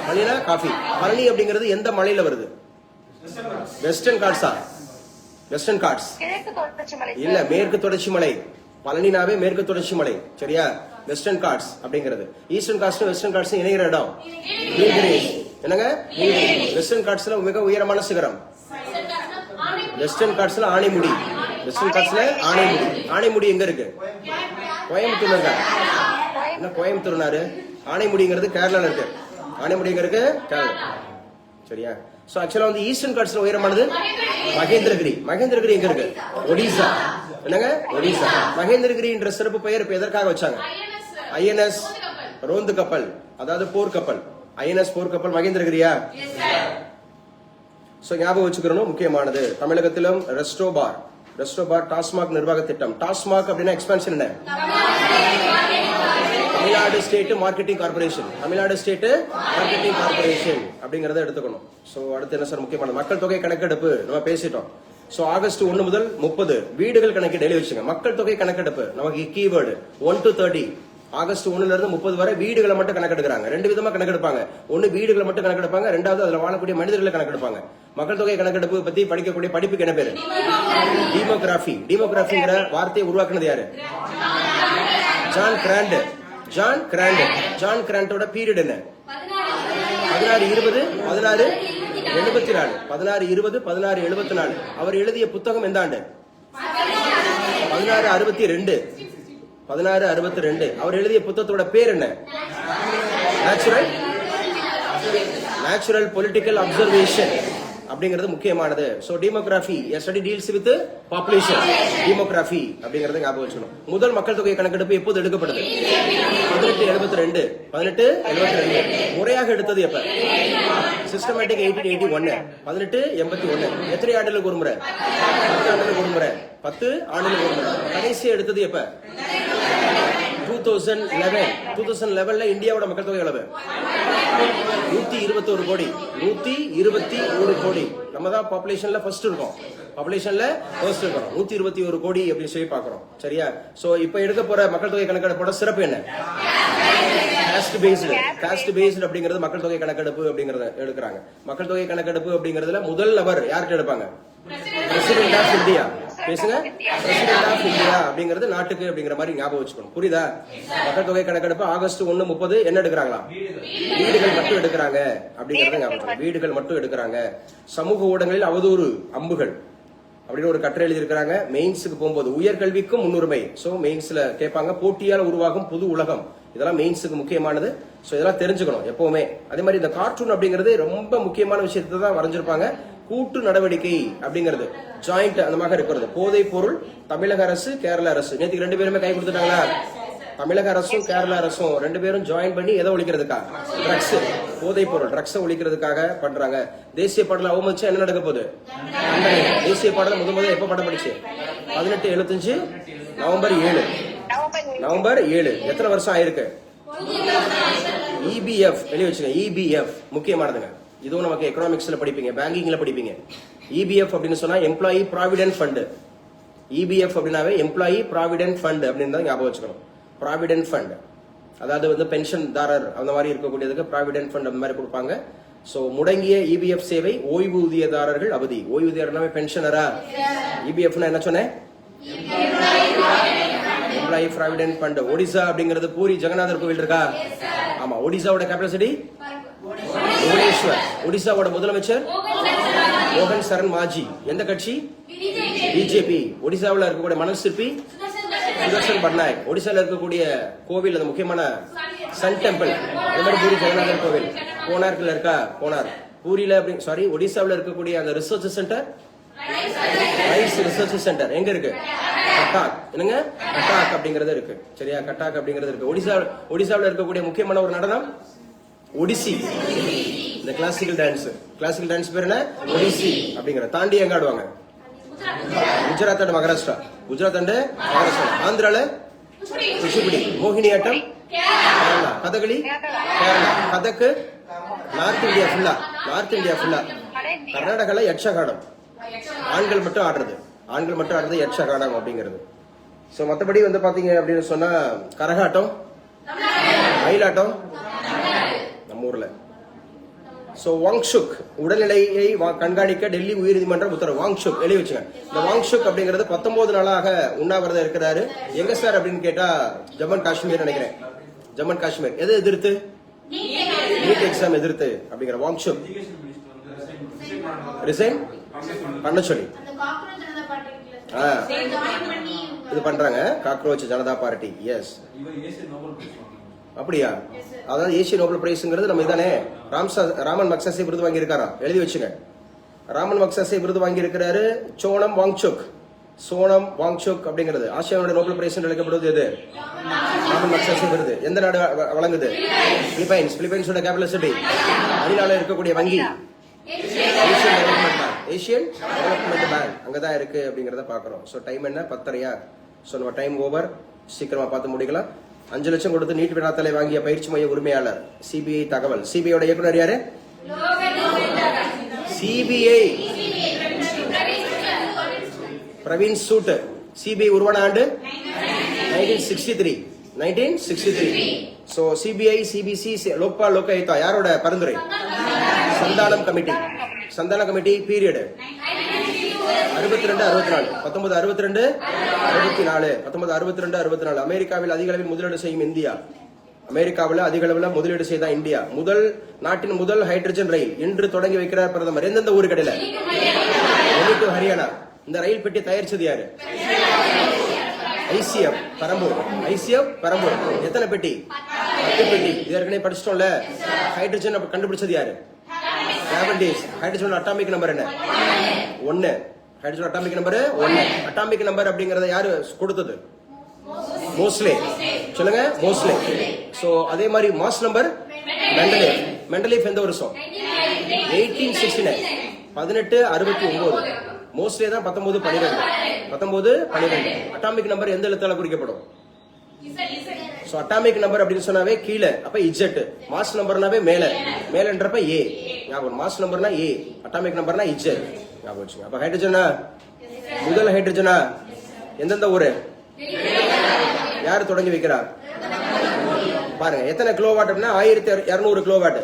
பழனினா காஃபி. பழனி அப்படிங்கிறது எந்த மலையில வருது? வெஸ்டர்ன் காட்ஸா? வெஸ்டர்ன் காட்ஸ் இல்ல, மேற்கு தொடர்ச்சி மலை. பழனினாவே மேற்கு தொடர்ச்சி மலை. சரியா? வெஸ்டர்ன் காட்ஸ் அப்படிங்கிறது. ஈஸ்டர்ன் காட்ஸ் வெஸ்டர்ன் காட்ஸ் இணைகிற இடம் நீல்கிரிஸ். என்னங்க? வெஸ்டர்ன் காட்ஸ்ல மிக உயரமான சிகரம் வெஸ்டர்ன் காட்ஸ்ல ஆனைமுடி. வெஸ்டர்ன் காட்ஸ்ல ஆனைமுடி. ஆனைமுடி எங்க இருக்கு? கோயம்புத்தூர்ல இருக்கா? என்ன கோயம்புத்தூர்னாரு? ஆனைமுடிங்கிறது கேரளால இருக்கு. ஆனைமுடி எங்க இருக்கு? கேரளா. சரியா? சோ ஆக்சுவலா வந்து ஈஸ்டர்ன் காட்ஸ்ல உயரமானது மகேந்திரகிரி. மகேந்திரகிரி எங்க இருக்கு? ஒடிசா. என்னங்க? ஒடிசா. மகேந்திரகிரின்ற சிறப்பு பெயர் இப்ப எதற்காக வச்சாங்க? ஐஎன்எஸ் ரோந்து கப்பல், அதாவது போர்க்கப்பல். ஐஎன்எஸ் போர்க்கப்பல் மகேந்திரகிரியா? சோ ஞாபகம் வச்சுக்கணும், முக்கியமானது. தமிழகத்திலும் ரெஸ்டோபார். ரெஸ்டோபார் டாஸ்மாக் நிர்வாக திட்டம். டாஸ்மாக் அப்படின்னா எக்ஸ்பான்ஷன் என்ன? Tamil Nadu state marketing corporation. Tamil Nadu state marketing corporation அப்படிங்கறத எடுத்துக்கணும். சோ அடுத்து என்ன சார் முக்கியமான? மக்கள் தொகை கணக்கெடுப்பு நம்ம பேசிட்டோம். சோ ஆகஸ்ட் 1 முதல் 30 வீடுகள் கணக்கெடு எழுதி வச்சுங்க. மக்கள் தொகை கணக்கெடுப்பு நமக்கு கீவேர்டு 1 to 30. ஆகஸ்ட் 1ல இருந்து 30 வரை வீடுகளை மட்டும் கணக்கெடுக்கிறாங்க. 2 விதமா கணக்கெடுப்பாங்க. ஒன்னு வீடுகளை மட்டும் கணக்கெடுப்பாங்க, ரெண்டாவது அதுல வாழக்கூடிய மனிதர்களை கணக்கெடுப்பாங்க. மக்கள் தொகை கணக்கெடுப்பு பத்தி படிக்கக்கூடிய படிப்புக்கு என்ன பேரு? டீமோகிராஃபி. டீமோகிராஃபிங்கிற வார்த்தையை உருவாக்குனது யாரு? John Graunt. John Graunt. ஜான் கிராண்டோட பீரியட் என்ன? 1620 1674. 1620 1674. அவர் எழுதிய புத்தகம் எந்த ஆண்டு? 1662. 1662. அவர் எழுதிய புத்தகத்தோட பேர் என்ன? Natural political observation. அப்படிங்கிறது முக்கியமானது. So demography study deals with population. Demography அப்படிங்கறத ஞாபகம் வச்சுக்கணும். முதல் மக்கள் தொகை கணக்கெடுப்பு எப்போது எடுக்கப்படுது? 1872. 1872 முறையாக எடுத்தது எப்ப? சிஸ்டமேட்டிக் 1881. 1881. எத்தனை ஆண்டுகளுக்கு ஒரு முறை? 10 ஆண்டுகளுக்கு ஒரு முறை. 10 ஆண்டுகளுக்கு ஒரு முறை. கடைசியா எடுத்தது எப்ப? 2011. 2011ல இந்தியாவோட மக்கள் தொகை எவ்வளவு? 121 கோடி. 121 கோடி. நம்ம தான் பாப்புலேஷன்ல ஃபர்ஸ்ட் இருக்கோம். பாப்புலேஷன்ல ஃபர்ஸ்ட் இருக்கோம். 121 கோடி அப்படின்னு சொல்லி பாக்குறோம். சரியா? சோ இப்போ எடுக்க போற மக்கள் தொகை கணக்கெடுப்போட சிறப்பு என்ன? காஸ்ட் பேஸ்டு அப்படிங்கிறது மக்கள் தொகை கணக்கெடுப்பு அப்படிங்கறத எடுக்கிறாங்க. மக்கள் தொகை கணக்கெடுப்பு அப்படிங்கறதுல முதல் நபர் யார்கிட்ட எடுப்பாங்க? President of India. பேசுங்க. பிரசிடென்ட் ஆஃப் இந்தியா அப்படிங்கிறது நாட்டுக்கு அப்படிங்கிற மாதிரி ஞாபகம் வச்சுக்கணும். புரியுதா? மக்கள் தொகை கணக்கெடுப்பு ஆகஸ்ட் 1-30 என்ன எடுக்கிறாங்களா? வீடுகள் மட்டும் எடுக்கிறாங்க அப்படிங்கறத ஞாபகம். வீடுகள் மட்டும் எடுக்கிறாங்க. சமூக ஊடகங்களில் அவதூறு அம்புகள் அப்படின்னு ஒரு கட்டுரை எழுதியிருக்கிறாங்க. மெயின்ஸுக்கு போகும்போது உயர்கல்விக்கும் முன்னுரிமை. சோ மெயின்ஸ்ல கேட்பாங்க. போட்டியால் உருவாகும் புது உலகம். இதெல்லாம் மெயின்ஸுக்கு முக்கியமானது. சோ இதெல்லாம் தெரிஞ்சுக்கணும் எப்பவுமே. அதே மாதிரி இந்த கார்ட்டூன் அப்படிங்கிறது ரொம்ப முக்கியமான விஷயத்தை தான் வரைஞ்சிருப்பாங்க. கூட்டு நடவடிக்கை அப்படிங்கிறது ஜாயிண்ட் அந்த மாதிரி இருக்கிறது. போதைப் பொருள் தமிழக அரசு கேரள அரசு நேற்றுக்கு 2 பேருமே கை கொடுத்துட்டாங்களா? தமிழக அரசும் கேரள அரசும் 2 பேரும் ஜாயின் பண்ணி எதை ஒழிக்கிறதுக்கா? ட்ரக்ஸ். போதைப் பொருள் ட்ரக்ஸை ஒழிக்கிறதுக்காக பண்றாங்க. தேசிய பாடலை அவமதிச்சா என்ன நடக்க போகுது? தேசிய பாடலை முதல் எப்ப படப்படுச்சு? 1875 நவம்பர் 7. நவம்பர் 7. எத்தனை வருஷம் ஆயிருக்கு? EBF வெளியே வச்சுங்க. EBF முக்கியமானதுங்க. இதுவும் நமக்கு எக்கனாமிக்ஸ்ல படிப்பீங்க, பேங்கிங்ல படிப்பீங்க. EBF அப்படின்னு சொன்னா எம்ப்ளாயி ப்ராவிடென்ட் ஃபண்ட். EBF அப்படின்னாவே எம்ப்ளாயி ப்ராவிடென்ட் ஃபண்ட் அப்படின்னு தான் ஞாபகம் வச்சுக்கணும். ப்ராவிடென்ட் ஃபண்ட் அதாவது வந்து பென்ஷன் தாரர் அந்த மாதிரி இருக்கக்கூடியதுக்கு ப்ராவிடென்ட் ஃபண்ட் அந்த மாதிரி கொடுப்பாங்க. சோ முடங்கிய EBF சேவை ஓய்வூதியதாரர்கள் அவதி. ஓய்வூதியர்னாவே பென்ஷனரா? EBFனா என்ன சொன்னேன்? Employee provident fund. ஒடிசா அப்படிங்கிறது பூரி ஜெகநாதர் கோவில் இருக்கா? ஆமா. ஒடிசாவோட கேபிட்டல் சிட்டி புவனேஸ்வர். ஒடிசாவோட முதலமைச்சர் மோகன் சரண் மாஜி. எந்த கட்சி? பிஜேபி. ஒடிசாவில் இருக்கக்கூடிய மணல் சிற்பி சுதர்சன் பட்நாயக். ஒடிசால இருக்கக்கூடிய கோவில் அந்த முக்கியமான சன் டெம்பிள். அதே மாதிரி பூரி ஜெகநாதர் கோவில் கோனார்க்ல இருக்கா? கோனார். பூரியில சாரி ஒடிசாவில் இருக்கக்கூடிய அந்த research centre rice research centre எங்க இருக்கு? கட்டாக். என்னங்க? கட்டாக் அப்படிங்கறது இருக்கு. சரியா? கட்டாக் அப்படிங்கறது இருக்கு. ஒடிசாவில் இருக்கக்கூடிய முக்கியமான ஒரு நடனம் ஒடிசி. இந்த கிளாசிக்கல் டான்ஸ் பேர் என்ன? ஒடிசி அப்படிங்கிற. தாண்டி எங்க ஆடுவாங்க? குஜராத் அண்ட் மகாராஷ்டிரா. குஜராத் அண்ட் மகாராஷ்டிரா. ஆந்திரால குச்சிப்புடி. மோகினியாட்டம் கேரளா. கதகளி கேரளா. கதக்கு நார்த் இந்தியா ஃபுல்லா. கர்நாடகால யட்சகானம். ஆண்கள் மட்டும் ஆடுறது யட்சகானம் அப்படிங்கிறது. சோ மத்தபடி வந்து பாத்தீங்க அப்படின்னு சொன்னா கரகாட்டம், மயிலாட்டம் நம்ம ஊர்ல. சோ வாங்ஷுக் உடல்நிலையை கண்காணிக்க டெல்லி உயர்நீதிமன்றம் உத்தரவு. வாங்ஷுக் எழுதி வச்சுங்க. இந்த வாங்ஷுக் அப்படிங்கிறது 19 நாளாக உண்ணாவிரதம் இருக்கிறாரு. எங்க சார் அப்படின்னு கேட்டா ஜம்மு காஷ்மீர் நினைக்கிறேன். ஜம்மு காஷ்மீர். எது எதிர்த்து? நீட் எக்ஸாம் எதிர்த்து அப்படிங்கிற வாங்ஷுக் ரிசைன் பண்ண சொல்லி இது பண்றாங்க. Cockroach Janata party. எஸ். அப்படியா? அதாவது ஏசிய நோபல் பிரைஸ்ங்கிறது நம்ம இதானே. ராமன் மக்சாசே விருது வாங்கி இருக்காரா? எழுதி வச்சுங்க. ராமன் மக்சாசே விருது வாங்கி இருக்கிறாரு. சோனம் வாங்சுக் அப்படிங்கிறது ஆசியாவோட நோபல் பிரைஸ் அழைக்கப்படுவது எது? ராமன் மக்சாசே விருது. எந்த நாடு வழங்குது? பிலிப்பைன்ஸோட கேபிட்டல் சிட்டி மணிலால இருக்கக்கூடிய வங்கி ஏசியன் டெவலப்மெண்ட் பேங்க் அங்கதான் இருக்கு அப்படிங்கறத பாக்குறோம். சோ டைம் என்ன? 10:30. சோ நம்ம டைம் ஓவர். சீக்கிரமா பார்த்து முடிக்கலாம். 5 லட்சம் கொடுத்து நீட் வினாத்தலை வாங்கிய பயிற்சி மைய உரிமையாளர். சிபிஐ தகவல். சிபிஐயோட இயக்குனர் யாரு? CBI Praveen suit. சிபிஐ உருவான ஆண்டு 1963. So CBI CBC Lokpal Lokayukta யாரோட பரிந்துரை? Santhanam committee period 1962-64. அமெரிக்காவில் அதிக அளவில் முதலீடு செய்யும் இந்தியா. இந்தியா நாட்டின் முதல் ஹைட்ரஜன் ரயில் இன்று தொடங்கி வைக்கிறார் பிரதமர். எந்தெந்த ஊரு கடையில? ஹரியானா. இந்த ரயில் பெட்டி தயாரிச்சது யாரு? ஐசிஎஃப் பெரம்பூர். எத்தனை பெட்டி? 10 பெட்டி. இது ஏற்கனவே படிச்சிட்டோம்ல. ஹைட்ரஜன் கண்டுபிடிச்சது யாரு? கேவண்டிஷ். ஹைட்ரஜன் அட்டாமிக் நம்பர் என்ன? 1. Hydrogen atomic number 1. Atomic number அப்படிங்கறத யாரு கொடுத்தது? மோஸ்லே. சொல்லுங்க, மோஸ்லே. சோ அதே மாதிரி மாஸ் நம்பர் மெண்டலீஃப். மெண்டலீஃப் எந்த வருஷம்? 1869. 1869. மோஸ்ட்லே தான் 1912. 1912. அட்டாமிக் நம்பர் எந்த எழுத்தால குறிக்கப்படும்? சோ அட்டாமிக் நம்பர் அப்படின்னு சொன்னாவே கீழே, அப்ப இஜெட். மாஸ் நம்பர்னாவே மேல, மேலன்றப்ப ஏ ஞாபகம். மாஸ் நம்பர்னா ஏ, அட்டாமிக் நம்பர்னா இஜெட் ஞாபகம் வச்சுங்க. அப்ப ஹைட்ரஜனா, முதல் ஹைட்ரஜனா எந்தெந்த ஊரு யாரு தொடங்கி வைக்கிறார் பாருங்க. எத்தனை கிலோவாட் அப்படின்னா 1200 கிலோவாட்.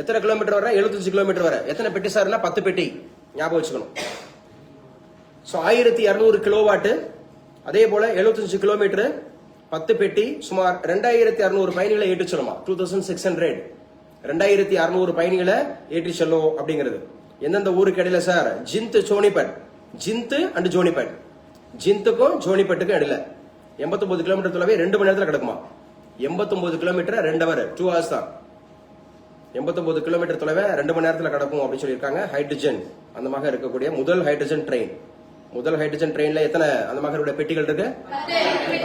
எத்தனை கிலோமீட்டர் வர? 75 கிலோமீட்டர் வர. எத்தனை பெட்டி சார்னா 10 பெட்டி ஞாபகம் வச்சுக்கணும். So 1200 kilowatt. அதே போல 75 கிலோமீட்டர், 10 பெட்டி, சுமார் 2600 பயணிகளை ஏற்றி செல்லுமா? 2600. 2600 பயணிகளை ஏற்றி செல்லும் அப்படிங்கிறது எந்தெந்த ஊருக்கு இடையில சார்? ஜிந்த், சோனிபட். ஜிந்த் அண்ட் ஜோனிபட். ஜிந்துக்கும் ஜோனிபட்டுக்கும் இடையில 89 கிலோமீட்டர் தொலைவே 2 மணி நேரத்தில் கிடக்குமா? 89 கிலோமீட்டர் 2 ஹவர், 2 hours தான். 89 கிலோமீட்டர் தொலைவே 2 மணி நேரத்தில் கிடக்கும் அப்படின்னு சொல்லியிருக்காங்க. ஹைட்ரஜன் அந்த மாதிரி இருக்கக்கூடிய முதல் ஹைட்ரஜன் ட்ரெயின். முதல் ஹைட்ரஜன் ட்ரெயின்ல எத்தனை அந்த மாதிரி பெட்டிகள் இருக்கு?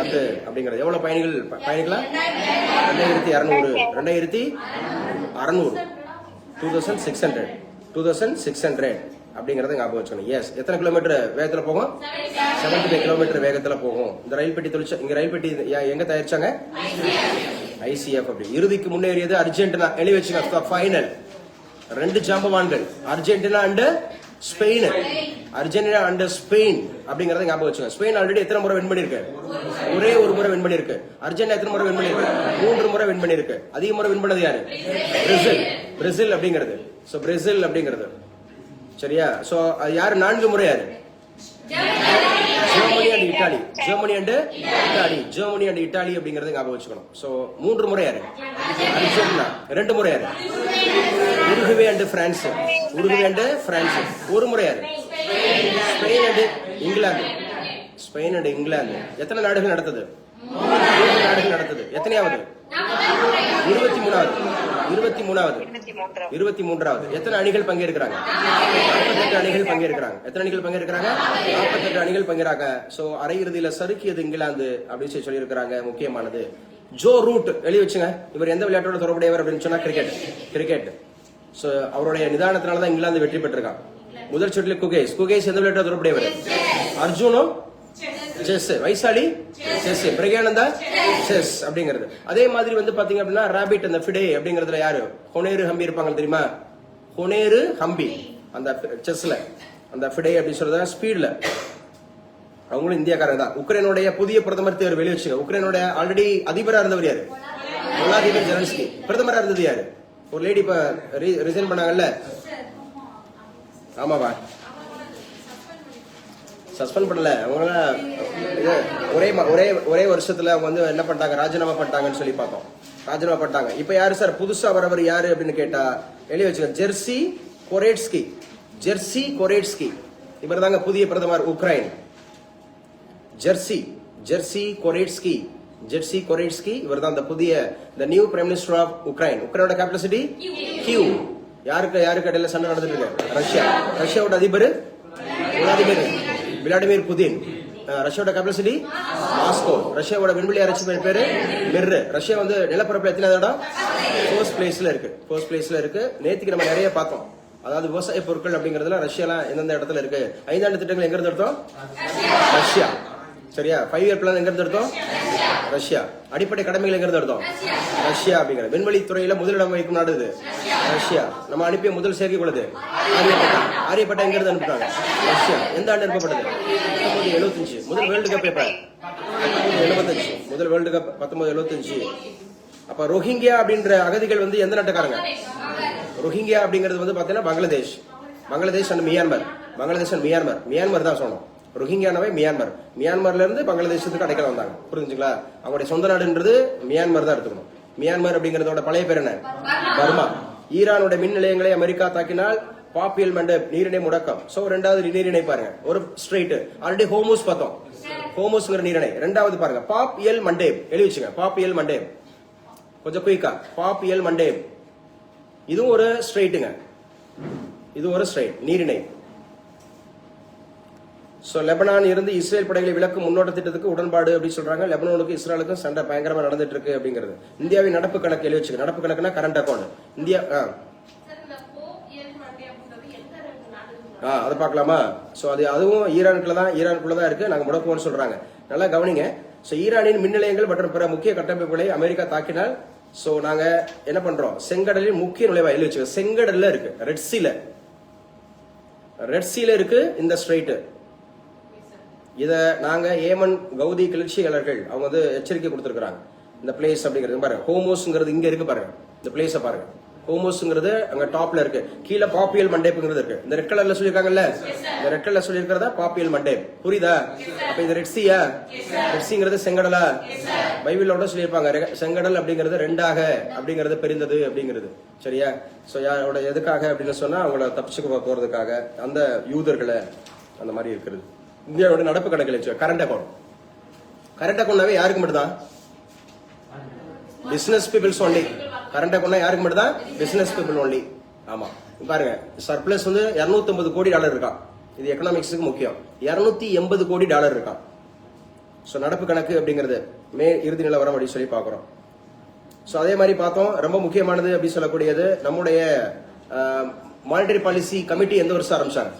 10 அப்படிங்கிறது. எவ்வளவு பயணிகள் பயணிகளா? 2200. 2600. 2600 அப்படிங்கறத ஞாபகம் வச்சுக்கணும். எஸ். எத்தனை கிலோமீட்டர் வேகத்துல போகும்? 75 கிலோமீட்டர் வேகத்துல போகும். இந்த ரயில் பெட்டி தொழிற்சா, இங்க ரயில் பெட்டி எங்க தயாரிச்சாங்க? ICF. அப்படி இறுதிக்கு முன்னேறியது அர்ஜென்டினா. எழுதி வச்சுங்க. ஃபைனல் 2 ஜாம்பவான்கள், Argentina and Spain. Argentina and Spain அப்படிங்கறத ஞாபகம் வச்சுங்க. ஸ்பெயின் ஆல்ரெடி எத்தனை முறை வின் பண்ணிருக்கு? ஒரே ஒரு முறை வின் பண்ணிருக்கு. அர்ஜென்டினா எத்தனை முறை வின் பண்ணிருக்கு? 3 முறை வின் பண்ணிருக்கு. அதிக முறை வின் பண்ணது யாரு? பிரேசில். பிரேசில் அப்படிங்கிறது. சோ பிரேசில் அப்படிங்கிறது சரியா? சோ யாரு 4 முறை? யாரு? Germany and Italy. Germany and Italy. Germany and Italy அப்படிங்கறத ஞாபகம் வச்சுக்கணும். சோ 3 முறை யாரு? அர்ஜென்டினா. 2 முறை யாரு? Uruguay and France. Uruguay and France. 1 முறை யாரு? Spain and England. Spain and England. எத்தனை நாடுகள் நடத்தது? 3 நாடுகள் நடத்தது. எத்தனையாவது? 23வது. 23வது. எத்தனை அணிகள் பங்கேற்கிறாங்க? 48 அணிகள் பங்கேற்கிறாங்க. எத்தனை அணிகள் பங்கேற்கிறாங்க? 48 அணிகள் பங்கேற்கிறாங்க. சோ அரையிறுதியில சறுக்கியது இங்கிலாந்து அப்படின்னு சொல்லி இருக்காங்க. முக்கியமானது ஜோ ரூட். எழுதி வச்சுங்க. இவர் எந்த விளையாட்டோட தொடர்புடையவர் அப்படின்னு சொன்னா கிரிக்கெட். கிரிக்கெட். சோ அவருடைய நிதானத்தினாலதான் இங்கிலாந்து வெற்றி பெற்றிருக்காங்க. முதல் சுற்றில் குகேஸ். குகேஸ் எந்த விளையாட்டோட தொடர்புடையவர்? அர்ஜுனும் chess. Vaishali chess. Praggnanandhaa chess அப்படிங்கிறது. அதே மாதிரி வந்து பாத்தீங்க அப்படின்னா ராபிட் அந்த ஃபிடே அப்படிங்கறதுல யாரு? ஹொனேரு ஹம்பி இருப்பாங்க தெரியுமா? ஹொனேரு ஹம்பி அந்த செஸ்ல அந்த ஃபிடே அப்படின்னு சொல்றத ஸ்பீட்ல அவங்களும் இந்தியாக்காரங்க தான். உக்ரைனுடைய புதிய பிரதமர் தேர்வு வெளியே வச்சுங்க. உக்ரைனுடைய ஆல்ரெடி அதிபரா இருந்தவர் யாரு? Vladimir Zelensky. பிரதமரா இருந்தது யாரு? ஒரு லேடி இப்ப ரிசைன் பண்ணாங்கல்ல. ஆமாவா? சஸ்பெண்ட் பண்ணல. அவங்க ஒரே வருஷத்துல அவங்க வந்து என்ன பண்ணிட்டாங்க? ராஜினாமா பண்ணிட்டாங்கன்னு சொல்லி பார்த்தோம். ராஜினாமா பண்ணிட்டாங்க. இப்ப யாரு சார் புதுசா வரவர் யாரு அப்படின்னு கேட்டா எழுதி வச்சுக்க. ஜெர்சி கொரேட்ஸ்கி. ஜெர்சி கொரேட்ஸ்கி இவர் தாங்க புதிய பிரதமர் உக்ரைன். ஜெர்சி கொரேட்ஸ்கி. ஜெர்சி கொரேட்ஸ்கி இவர் தான் அந்த புதிய new prime minister of Ukraine. உக்ரைனோட கேபிட்டல் சிட்டி கியூ. யாருக்கு இடையில சண்டை நடந்துட்டு இருக்கு? ரஷ்யா. ரஷ்யாவோட அதிபர் விளாடிமிர் புதின். ரஷ்யாவோட கேபிட்டல் சிட்டி மாஸ்கோ. ரஷ்யாவோட விண்வெளி ஆராய்ச்சி பேரு மிர். ரஷ்யா வந்து நிலப்பரப்புல எத்தனை இடம்? 1st பிளேஸ்ல இருக்கு. 1st பிளேஸ்ல இருக்கு. நேத்துக்கு நம்ம நிறைய பார்த்தோம். அதாவது விவசாய பொருட்கள் அப்படிங்கறதுல ரஷ்யாலாம் எந்தெந்த இடத்துல இருக்கு? 5 ஆண்டு திட்டங்கள் எங்க இருந்து எடுத்தோம்? ரஷ்யா. சரியா? 5 இயர் பிளான் எங்க இருந்து எடுத்தோம்? ரஷ்யா. அடிப்படை கடமைகள் எங்க இருந்து எடுத்தோம்? ரஷ்யா அப்படிங்கிற. விண்வெளி துறையில முதலிடம் வைக்கும் நாடு இது ரஷ்யா. நம்ம அனுப்பிய முதல் செயற்கைக்கோள் ஆரியப்பட்டா. ஆரியப்பட்டா எங்க இருந்து அனுப்பிட்டாங்க? ரஷ்யா. எந்த ஆண்டு அனுப்பப்பட்டது? 1975. முதல் வேர்ல்டு கப் எப்ப? 1975. முதல் வேர்ல்டு கப் 1975. அப்ப ரோஹிங்கியா அப்படின்ற அகதிகள் வந்து எந்த நாட்டுக்காரங்க? ரோஹிங்கியா அப்படிங்கிறது வந்து பாத்தீங்கன்னா Bangladesh. Bangladesh and Myanmar. Bangladesh and Myanmar. Myanmar தான் சொன்னோம். ரோஹிங்கியானவே மியான்மர். மியான்மர்ல இருந்து பங்களாதேஷத்துக்கு அடைக்கல வந்தாங்க. புரிஞ்சுங்களா? அவங்களுடைய சொந்த நாடுன்றது மியான்மர் தான் எடுத்துக்கணும். மியான்மர் அப்படிங்கறதோட பழைய பேர் என்ன? பர்மா. ஈரானுடைய மின் நிலையங்களை அமெரிக்கா தாக்கினால் பாப்பியல் மண்டப் நீரிணை முடக்கம். சோ 2வது நீரிணை பாருங்க. ஒரு ஸ்ட்ரெயிட். ஆல்ரெடி ஹோமூஸ் பார்த்தோம். ஹோமூஸ்ங்கிற நீரிணை. 2வது பாருங்க பாப்பியல் மண்டேப். எழுதி வச்சுங்க. பாப்பியல் பாப் எல் மண்டேப். இதுவும் ஒரு ஸ்ட்ரெயிட்டுங்க. இது ஒரு ஸ்ட்ரெயின் நீரிணை. சோ லெபனான் இருந்து இஸ்ரேல் படைகளை விலக்கும் முன்னோட்ட திட்டத்துக்கு உடன்பாடு அப்படின்னு சொல்றாங்க. லெபனானுக்கும் இஸ்ரேலுக்கும் சண்டை பயங்கரமா நடந்துட்டு இருக்கு அப்படிங்கிறது. இந்தியாவின் நடப்பு கணக்கு எழுதி வச்சுக்க. நடப்பு கணக்குனா கரண்ட் அக்கௌண்ட். இந்தியா அதை பார்க்கலாமா? சோ அதுவும் ஈரானுக்குள்ளதான் இருக்கு. நாங்க முடக்குவோம்னு சொல்றாங்க. நல்லா கவனிங்க. சோ ஈரானின் மின் நிலையங்கள் மற்றும் பிற முக்கிய கட்டமைப்புகளை அமெரிக்கா தாக்கினால் சோ நாங்க என்ன பண்றோம்? செங்கடலில் முக்கிய நுழைவாயில் எழுதி வச்சுக்க. செங்கடல்ல இருக்கு, ரெட் சீல இருக்கு இந்த ஸ்ட்ரெயிட். இத நாங்க ஏமன் கவுதி கிளர்ச்சியாளர்கள் அவங்க வந்து எச்சரிக்கை கொடுத்திருக்காங்க. இந்த பிளேஸ் அப்படிங்கிறது பாருங்க, ஹோமோஸ்ங்கிறது இங்க இருக்கு பாருங்க. இந்த பிளேஸ பாருங்க. ஹோமோஸ்ங்கிறது அங்க டாப்ல இருக்கு. கீழே பாப்பியல் மண்டேப்ங்கிறது இருக்கு. இந்த ரெட் கலர்ல சொல்லிருக்காங்கல்ல, இந்த ரெட் கலர்ல சொல்லிருக்கிறதா பாப்பியல் மண்டேப். புரியுதா? அப்ப இது ரெட் சீயா? ரெட் சீங்கிறது செங்கடலா? பைபிளோட சொல்லியிருப்பாங்க செங்கடல் அப்படிங்கிறது ரெண்டாக அப்படிங்கிறது பெரிந்தது அப்படிங்கிறது. சரியா? சோ யாரோட எதுக்காக அப்படின்னு சொன்னா அவங்கள தப்பிச்சு போறதுக்காக அந்த யூதர்களை அந்த மாதிரி இருக்கிறது. இந்தியாவோட நடப்பு கணக்கு கரண்ட் அக்கௌண்ட். கரண்ட் அக்கௌண்ட்னாவே யாருக்கு மட்டும்தான்? Business peoples only. கரண்ட் அக்கௌண்ட்னா யாருக்கு மட்டும்தான்? Business people only. ஆமா பாருங்க, சர்ப்ளஸ் வந்து $250 கோடி இருக்கான். இது எக்கனாமிக்ஸுக்கு முக்கியம். $280 கோடி இருக்கான். சோ நடப்பு கணக்கு அப்படிங்கிறது மே இறுதி நிலவரம் அப்படின்னு சொல்லி பாக்குறோம். சோ அதே மாதிரி பார்த்தோம், ரொம்ப முக்கியமானது அப்படின்னு சொல்லக்கூடியது நம்முடைய மானிட்டரி பாலிசி கமிட்டி எந்த வருஷம் ஆரம்பிச்சாங்க?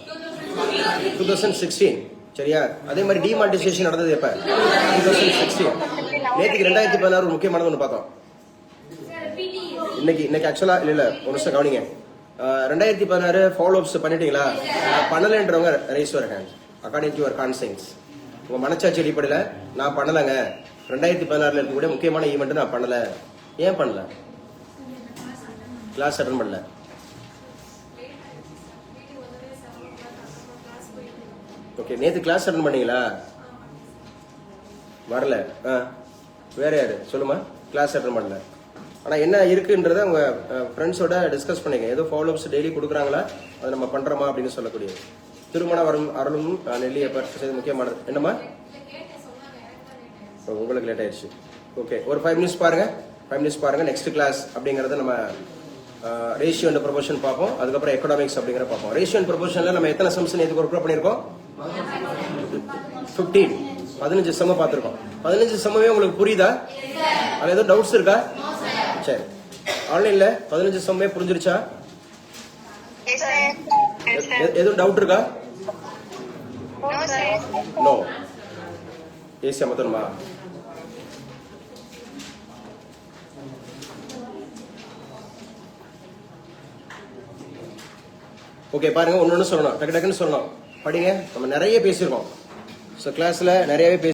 2016. சரியா? அதே மாதிரி டிமானிட்டைசேஷன் நடந்தது எப்ப? 2016. நேற்றுக்கு 2016 ஒரு முக்கியமானது ஒன்று பார்த்தோம். இன்னைக்கு ஆக்சுவலா இல்ல ஒரு நிமிஷம் கவனிங்க. 2016 ஃபாலோ அப்ஸ் பண்ணிட்டீங்களா? பண்ணலன்றவங்க raise your hand according to your conscience. உங்க மனச்சாட்சி அடிப்படையில நான் பண்ணலங்க, 2016 இருக்கக்கூடிய முக்கியமான ஈவெண்ட் நான் பண்ணல. ஏன் பண்ணல? கிளாஸ் அட்டன் பண்ணல. ஓகே, நேத்து கிளாஸ் அட்டன் பண்ணீங்களா? வரல. வேற யாரு சொல்லுமா? கிளாஸ் அட்டன் பண்ணல. ஆனா என்ன இருக்குன்றத உங்க ஃப்ரெண்ட்ஸோட டிஸ்கஸ் பண்ணிக்க. ஏதோ ஃபாலோ அப்ஸ் டெய்லி கொடுக்குறாங்களா, அதை நம்ம பண்றோமா அப்படின்னு சொல்லக்கூடியது. திருமண அருளும் நெல்லிய முக்கியமானது. என்னமா உங்களுக்கு லேட் ஆயிடுச்சு? ஓகே, ஒரு 5 மினிட்ஸ் பாருங்க. 5 மினிட்ஸ் பாருங்க. நெக்ஸ்ட் கிளாஸ் அப்படிங்கறத நம்ம ரேஷியோ அண்ட் ப்ரொபோர்ஷன் பார்ப்போம். அதுக்கப்புறம் எக்கனாமிக்ஸ் அப்படிங்கிற பார்ப்போம். ரேஷியோ அண்ட் ப்ரொபோர்ஷன்ல நம்ம எத்தனை சம்ஸ் நேற்று ஒர்க் பண்ணிருக்கோம்? 15 சம பார்த்திருக்கோம். 15 சமமே உங்களுக்கு புரியுதா? அதுல ஏதோ டவுட்ஸ் இருக்கா? சரி, ஆன்லைன்ல 15 சமமே புரிஞ்சிருச்சா? எதுவும் டவுட் இருக்கா? நோ. ஏசி அமர்த்தணுமா? ஓகே, பாருங்க, ஒன்னு சொல்லணும், டக்கு டக்குன்னு சொல்லணும். படிங்க. நம்ம நிறைய பேசியிருக்கோம். ஸோ கிளாஸ்ல நிறையவே